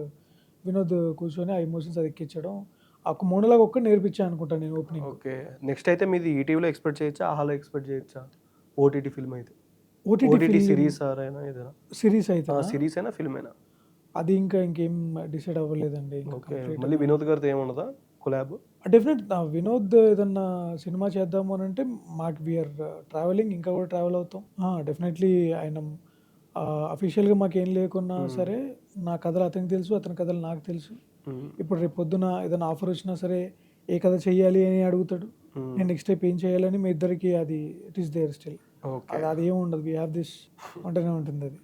వినోద్ కూర్చొని ఆ ఎమోషన్స్ అది ఎక్కించడం, ఒక మోనోలాగ్ ఒక్కటి నేర్పించాను అనుకుంటాను నేను ఓపెనింగ్. ఓకే. నెక్స్ట్ అయితే మీది ఈటీవీలో ఎక్స్పెక్ట్ చేయొచ్చా, ఆహాలో ఎక్స్పెక్ట్ చేయొచ్చా? ఓటీటీ ఫిల్మ్ అయితే, ఓటీటీ సిరీస్ అయినా ఏదైనా సిరీస్ అయితే, సిరీస్ అయినా ఫిల్మ్ అయినా, అది ఇంకేం డిసైడ్ అవ్వలేదండి. ఓకే. మళ్ళీ వినోద్ గారితో ఏముండదా కొలాబ్? డెఫినెట్ వినోద్ ఏదన్నా సినిమా చేద్దాము అని అంటే మాకు వీఆర్ ట్రావెలింగ్, ఇంకా కూడా ట్రావెల్ అవుతాం. డెఫినెట్లీ ఆయన అఫీషియల్గా మాకేం లేకున్నా సరే నా కథలు అతనికి తెలుసు, అతని కథలు నాకు తెలుసు. ఇప్పుడు రేపు పొద్దున ఏదైనా ఆఫర్ వచ్చినా సరే ఏ కథ చెయ్యాలి అని అడుగుతాడు, నేను నెక్స్ట్ టైప్ ఏం చేయాలని, మీ ఇద్దరికి అది ఇట్ ఈస్ దేర్ స్టిల్. అది ఏమి ఉండదు, వీ హ్యావ్ దిస్ ఉంటూనే ఉంటుంది. అది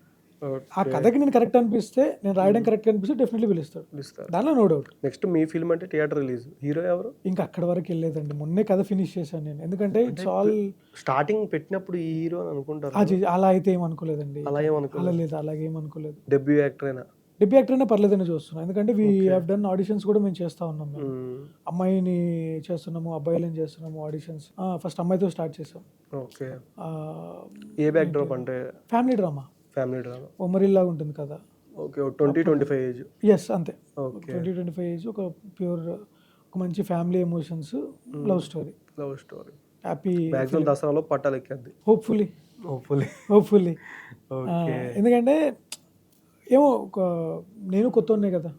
ఆ కథకి నేను కరెక్ట్ అనిపిస్తే, నేను రాయడం కరెక్ట్ అనిపిస్తే డెఫినెట్లీ పిలుస్తాడు, దానిలో నో డౌట్. నెక్స్ట్ మీ ఫిల్మ్ అంటే థియేటర్ రిలీజ్, హీరో ఎవరు? ఇంకా అక్కడ వరకు వెళ్ళలేదండి, మొన్నే కథ ఫినిష్ చేశాను నేను. ఎందుకంటే ఇట్స్ ఆల్ స్టార్టింగ్ పెట్టినప్పుడు ఈ హీరో అని అనుకుంటారు, అలా అయితే ఏమనుకోలేదండి. అలాగేమనుకోలేదు. డెబ్యూ యాక్టర్ అయినా పర్లేదని చూస్తున్నాం. ఎందుకంటే వీ హ్యావ్ డన్ ఆడిషన్స్ కూడా మేము చేస్తా ఉన్నాం. మేము అమ్మాయిని చేస్తున్నాము, అబ్బాయిలని చేస్తున్నాము ఆడిషన్స్. ఫస్ట్ అమ్మాయితో స్టార్ట్ చేసాం. ఓకే. ఏ బ్యాక్ డ్రాప్ అంటే? ఫ్యామిలీ డ్రామా ఒమరిల్లాగా ఉంటుంది కదా. ఓకే. 20-25 ఏజ్. ఎస్ అంతే. 20-25 ఏజ్, ఒక ప్యూర్, ఒక మంచి family emotions, love story. Happy. Maximum దసరాలో పట్టాలు ఎక్కేద్ది హోప్ఫుల్లీ. ఎందుకంటే ఏమో నేను కొత్తనే కదా,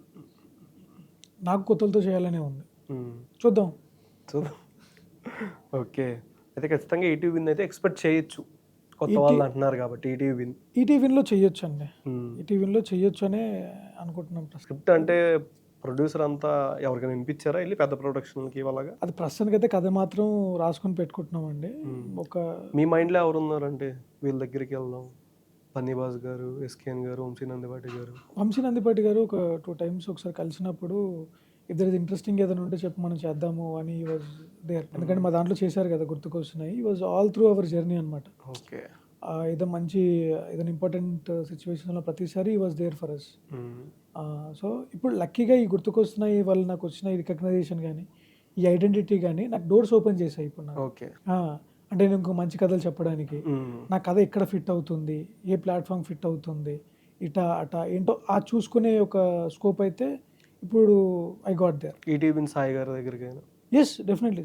నాకు కొత్తలతో చేయాలనే ఉంది. చూద్దాం. ఓకే. అయితే ఖచ్చితంగా ఈటీవీ విన్ అయితే ఎక్స్పెక్ట్ చేయొచ్చు, కొత్త వాళ్ళు అంటున్నారు కాబట్టి. ఈటీవీలో చెయ్యొచ్చు అండి, ఈటీవీలో చెయ్యొచ్చు అనే అనుకుంటున్నాం. స్క్రిప్ట్ అంటే ప్రొడ్యూసర్ అంతా ఎవరికైనా వినిపించారా వెళ్ళి పెద్ద ప్రొడక్షన్కి వాళ్ళగా? అది ప్రస్తుతానికి అయితే కథ మాత్రం రాసుకొని పెట్టుకుంటున్నాం అండి. ఒక మీ మైండ్లో ఎవరు ఉన్నారంటే వీళ్ళ దగ్గరికి వెళ్దాం? పన్నీబాస్ గారు, ఎస్కేఎన్ గారు, వంశీ నందిపాటి గారు ఒక 2 times ఒకసారి కలిసినప్పుడు, ఇద్దరు ఇంట్రెస్టింగ్ ఏదైనా ఉంటే చెప్పి మనం చేద్దాము అని ఈ వాజ్ దేర్. ఎందుకంటే మా దాంట్లో చేశారు కదా గుర్తుకొస్తున్నాయి. He was all through our journey అనమాట. ఓకే. ఏదైనా ఇంపార్టెంట్ సిచ్యువేషన్లో ప్రతిసారి he was there for us. So ఇప్పుడు లక్కీగా ఈ గుర్తుకొస్తున్నాయి వాళ్ళు నాకు వచ్చిన ఈ రికగ్నైజేషన్ కానీ, ఈ ఐడెంటిటీ కానీ నాకు డోర్స్ ఓపెన్ చేశాయి ఇప్పుడు నాకు. ఓకే. అంటే నేను ఇంకో మంచి కథలు చెప్పడానికి, నా కథ ఎక్కడ ఫిట్ అవుతుంది, ఏ ప్లాట్ఫామ్ ఫిట్ అవుతుంది, ఇటా అటా ఏంటో ఆ చూసుకునే ఒక స్కోప్ అయితే ఇప్పుడు I got there. ETV Win Sai గారి దగ్గరికి? Yes definitely.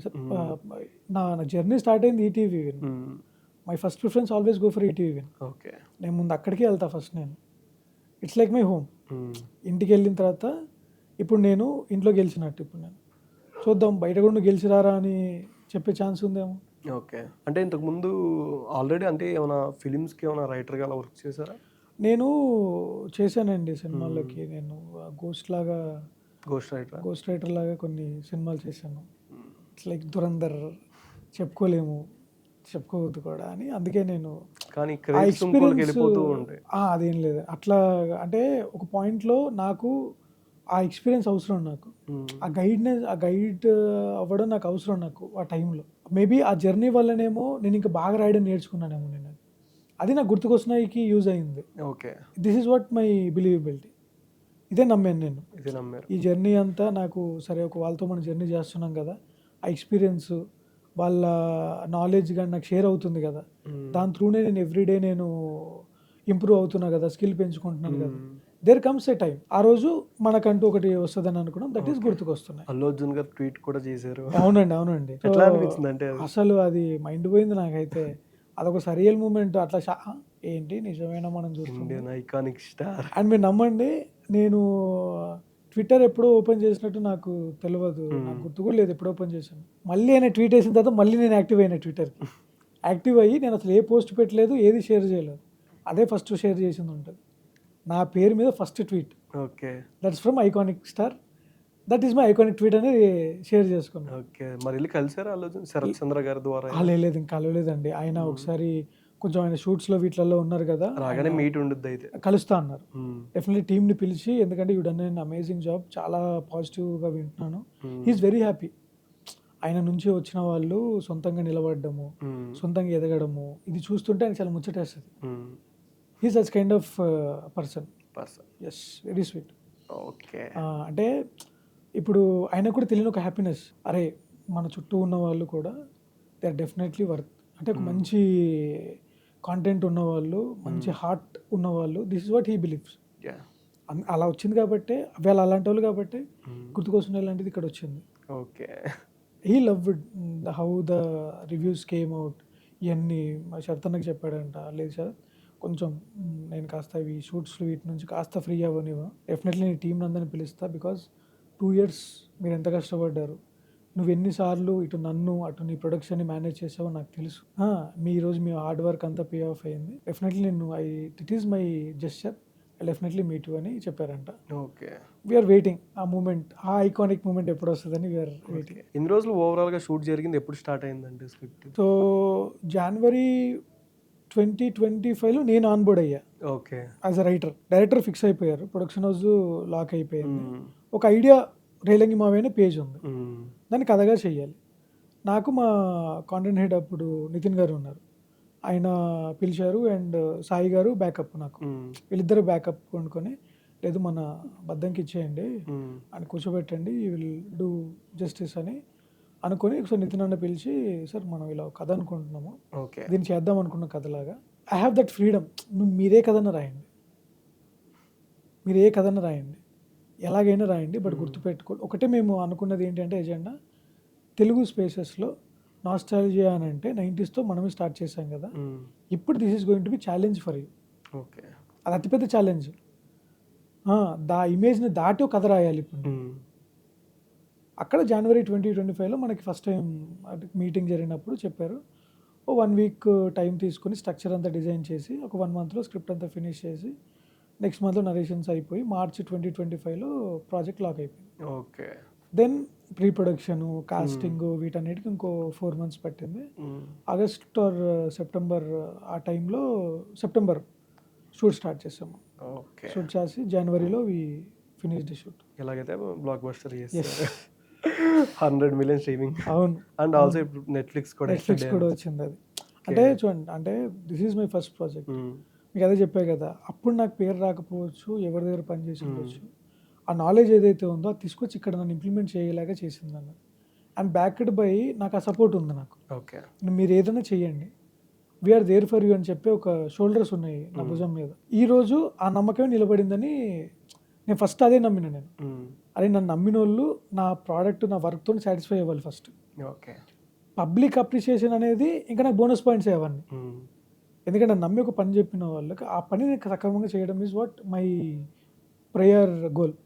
నా జర్నీ స్టార్ట్ అయింది ETV Win. My first preference always go for ETV Win. Okay. నేను ముందు అక్కడికే వెళ్తా ఫస్ట్. నేను ఇట్స్ లైక్ మై హోమ్. ఇంటికి వెళ్ళిన తర్వాత ఇప్పుడు నేను ఇంట్లో గెలిచినట్టు. ఇప్పుడు నేను చూద్దాం బయట కూడా నువ్వు గెలిచిరారా అని చెప్పే ఛాన్స్ ఉందేమో. ఓకే. అంటే ఇంతకుముందు ఆల్రెడీ అంటే ఏమైనా ఫిలిమ్స్కి ఏమైనా రైటర్గా అలా వర్క్ చేశారా? నేను చేశానండి సినిమాల్లోకి. నేను గోస్ట్ రైటర్ లాగా కొన్ని సినిమాలు చేశాను. ఇట్స్ లైక్ దురంధర్ చెప్పుకోవద్దు కూడా అని. అందుకే నేను కానీ అదేం లేదు అట్లా. అంటే ఒక పాయింట్లో నాకు ఆ ఎక్స్పీరియన్స్ అవసరం, నాకు ఆ గైడ్ అవ్వడం నాకు అవసరం. నాకు ఆ టైంలో మేబీ ఆ జర్నీ వల్లనేమో నేను ఇంకా బాగా రాయడం నేర్చుకున్నానేమో. నేను అది నాకు గుర్తుకొస్తున్నాయికి యూజ్ అయింది. Okay. This is what my believability. ఇదే నమ్మాను నేను. ఈ జర్నీ అంతా నాకు సరే ఒక వాళ్ళతో మనం జర్నీ చేస్తున్నాం కదా, ఆ ఎక్స్పీరియన్స్ వాళ్ళ నాలెడ్జ్ కానీ నాకు షేర్ అవుతుంది కదా, దాని త్రూనే నేను ఎవ్రీడే నేను ఇంప్రూవ్ అవుతున్నా కదా, స్కిల్ పెంచుకుంటున్నాను కదా. దేర్ కమ్స్ ఏ టైం, ఆ రోజు మనకంటూ ఒకటి వస్తుందని అనుకున్నాం. దట్ ఈస్ గుర్తుకొస్తున్నాయి. అల్లు అర్జున్ గారు ట్వీట్ కూడా చేశారు. అవునండి. అసలు అది మైండ్ పోయింది నాకైతే. అదొక సరియల్ మూమెంట్. అట్లా ఏంటి నిజమైనా మనం చూస్తున్నాం. Iconic star. అండ్ మీరు నమ్మండి, నేను ట్విట్టర్ ఎప్పుడో ఓపెన్ చేసినట్టు నాకు తెలియదు, నాకు గుర్తు కూడా లేదు ఎప్పుడు ఓపెన్ చేశాను. మళ్ళీ ఆయన ట్వీట్ వేసిన తర్వాత మళ్ళీ నేను యాక్టివ్ అయినా ట్విట్టర్కి. యాక్టివ్ అయ్యి నేను అసలు ఏ పోస్ట్ పెట్టలేదు, ఏది షేర్ చేయలేదు. అదే ఫస్ట్ షేర్ చేసింది ఉంటుంది, నా పేరు మీద first tweet. Okay. That's from iconic star, that is my iconic tweet అనేది షేర్ చేసుకున్నాను. ఓకే. మరి వెళ్ళి కలిసారా శరత్ చంద్ర గారి ద్వారా? లేదు, ఇంకా కలవలేదండి. ఆయన ఒకసారి కొంచెం ఆయన షూట్స్లో వీటిలలో ఉన్నారు కదా, రాగానే మీట్ ఉండద్దు అయితే కలుస్తా అన్నారు. డెఫినెట్లీ టీమ్ని పిలిచి, ఎందుకంటే you done an amazing job, చాలా పాజిటివ్గా వింటున్నాను. He's very happy. ఆయన నుంచి వచ్చిన వాళ్ళు సొంతంగా నిలబడము, సొంతంగా ఎదగడము, ఇది చూస్తుంటే ఆయన చాలా ముచ్చటేస్తుంది. He's as kind of person. Yes, very sweet. Okay. అంటే ఇప్పుడు ఆయన కూడా తెలియని ఒక హ్యాపీనెస్, అరే మన చుట్టూ ఉన్న వాళ్ళు కూడా దే ఆర్ డెఫినెట్లీ వర్త్. అంటే ఒక మంచి కాంటెంట్ ఉన్నవాళ్ళు, మంచి హార్ట్ ఉన్నవాళ్ళు, this is what he believes. అలా వచ్చింది కాబట్టి, వాళ్ళు అలాంటి వాళ్ళు కాబట్టి గుర్తుకొస్తున్న లాంటిది ఇక్కడ వచ్చింది. Okay. He loved how the reviews came out. ఇవన్నీ మా శరతన్నకి చెప్పాడంట, లేదు సార్ కొంచెం నేను కాస్త ఇవి షూట్స్ వీటి నుంచి కాస్త ఫ్రీ అవ్వనివ్వ, డెఫినెట్లీ నీ టీం అందరిని పిలుస్తా, బికాస్ 2 years మీరు ఎంత కష్టపడ్డారు, నువ్వు ఎన్నిసార్లు ఇటు నన్ను అటు నీ ప్రొడక్షన్ని మేనేజ్ చేసావో నాకు తెలుసు. మీ ఈరోజు మీ హార్డ్ వర్క్ అంతా పే ఆఫ్ అయింది. డెఫినెట్లీ నేను it is my gesture, I definitely meet you అని చెప్పారంట. ఓకే. వీఆర్ వెయిటింగ్ ఆ మూమెంట్, ఆ ఐకానిక్ మూమెంట్ ఎప్పుడు వస్తుందని వీఆర్ వెయిటింగ్. ఇన్ని రోజులు ఓవరాల్గా షూట్ జరిగింది ఎప్పుడు స్టార్ట్ అయిందంటే స్క్రిప్ట్? సో January 2025లో నేను ఆన్బోర్డ్ అయ్యా. Okay. As a director fix అయిపోయారు, ప్రొడక్షన్ హౌస్ లాక్ అయిపోయింది. ఒక ఐడియా రేలంగి మావైన పేజ్ ఉంది, దాన్ని కథగా చెయ్యాలి. నాకు మా కాంటెంట్ హెడ్ అప్పుడు నితిన్ గారు ఉన్నారు, ఆయన పిలిచారు. అండ్ సాయి గారు బ్యాకప్, నాకు వీళ్ళిద్దరు బ్యాకప్ కొనుక్కొని, లేదు మన బద్దంకి ఇచ్చేయండి అని కూర్చోబెట్టండి, యూ విల్ డూ జస్టిస్ అని అనుకొని ఒకసారి నితిన్ అన్న పిలిచి, సార్ మనం ఇలా కథ అనుకుంటున్నాము, దీన్ని చేద్దాం అనుకున్న కథలాగా, ఐ హ్యావ్ దట్ ఫ్రీడమ్, మీరే కథన రాయండి, ఎలాగైనా రాయండి, బట్ గుర్తుపెట్టుకోండి ఒకటే మేము అనుకున్నది ఏంటంటే ఎజెండా, తెలుగు స్పేసెస్లో నాస్టాల్జియా అని అంటే 90sతో మనమే స్టార్ట్ చేసాం కదా, ఇప్పుడు this is going to be challenge for you. Okay. అది అతిపెద్ద ఛాలెంజ్. ఇమేజ్ని దాటి కథ రాయాలి. ఇప్పుడు అక్కడ January 2025లో మనకి ఫస్ట్ టైం మీటింగ్ జరిగినప్పుడు చెప్పారు, 1 week టైం తీసుకొని స్ట్రక్చర్ అంతా డిజైన్ చేసి ఒక 1 monthలో స్క్రిప్ట్ అంతా ఫినిష్ చేసి నెక్స్ట్ మంత్లో నరేషన్స్ అయిపోయి March 2025లో ప్రాజెక్ట్ లాక్ అయిపోయింది. Okay. Then pre production, casting వీటన్నిటికి ఇంకో 4 months పట్టింది. ఆగస్ట్ ఆర్ సెప్టెంబర్ ఆ టైంలో సెప్టెంబర్ షూట్ స్టార్ట్ చేసాము. ఓకే. షూట్ చేసి జనవరిలో వి ఫినిష్ ది షూట్. ఎలాగైతే బ్లాక్ బస్టర్ చేస్తారు, 100 million స్ట్రీమింగ్. అవును. అండ్ ఆల్సో ఇప్పుడు నెట్ఫ్లిక్స్ కూడా వచ్చింది. అది అంటే చూడండి, అంటే this is my first project. మీకు అదే చెప్పే కదా, అప్పుడు నాకు పేరు రాకపోవచ్చు, ఎవరి దగ్గర పని చేసి ఉండొచ్చు, ఆ నాలెడ్జ్ ఏదైతే ఉందో అది తీసుకొచ్చి ఇక్కడ నన్ను ఇంప్లిమెంట్ చేయలేగా చేసింది నన్ను. అండ్ బ్యాక్డ్ బై నాకు ఆ సపోర్ట్ ఉంది నాకు. ఓకే. మీరు ఏదైనా చెయ్యండి, వీఆర్ దేర్ ఫర్ యూ అని చెప్పి ఒక షోల్డర్స్ ఉన్నాయి నా భుజం మీద. ఈరోజు ఆ నమ్మకమే నిలబడిందని నేను ఫస్ట్ అదే నమ్మిన. నేను అరే నన్ను నమ్మిన వాళ్ళు నా ప్రోడక్ట్, నా వర్క్తో సాటిస్ఫై అవ్వాలి ఫస్ట్. ఓకే. పబ్లిక్ అప్రిషియేషన్ అనేది ఇంకా నాకు బోనస్ పాయింట్స్ అవన్నీ. ఎందుకంటే నమ్మి ఒక పని చెప్పిన వాళ్ళకి ఆ పనిని సక్రమంగా చేయడం is what my prayer goal.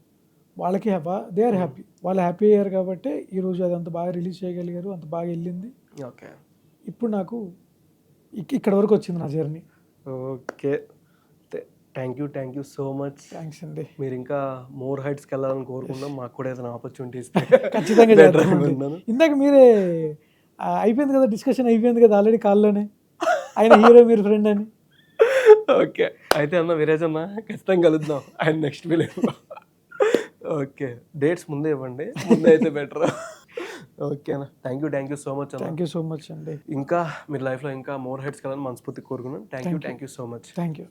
వాళ్ళకి దే ఆర్ హ్యాపీ, వాళ్ళు హ్యాపీ అయ్యారు కాబట్టి ఈరోజు అది అంత బాగా రిలీజ్ చేయగలిగారు, అంత బాగా వెళ్ళింది. ఓకే, ఇప్పుడు నాకు ఇక్కడ వరకు వచ్చింది నా journey. Okay, thank you so much. Thanks అండి. మీరు ఇంకా మోర్ హైట్స్కి వెళ్ళాలని కోరుకుందాం. మాకు కూడా ఏదైనా ఆపర్చునిటీస్ ఖచ్చితంగా చేద్దామండి. ఇందాక మీరే అయిపోయింది కదా, డిస్కషన్ అయిపోయింది కదా ఆల్రెడీ కాల్లోనే, ఆయన హీరో మీరు ఫ్రెండ్ అని. ఓకే, అయితే అన్న విరాజ్ అన్న ఖచ్చితంగా కలుద్దాం ఆయన నెక్స్ట్ ఫిలింలో. ఓకే, డేట్స్ ముందే ఇవ్వండి, ముందే అయితే బెటర్. ఓకే అన్న, థ్యాంక్ యూ సో మచ్ అన్న. థ్యాంక్ యూ సో మచ్ అండి. ఇంకా మీరు లైఫ్లో ఇంకా మోర్ హైట్స్కి వెళ్ళాలని మనస్ఫూర్తి కోరుకున్నాను. Thank you so much. Thank you.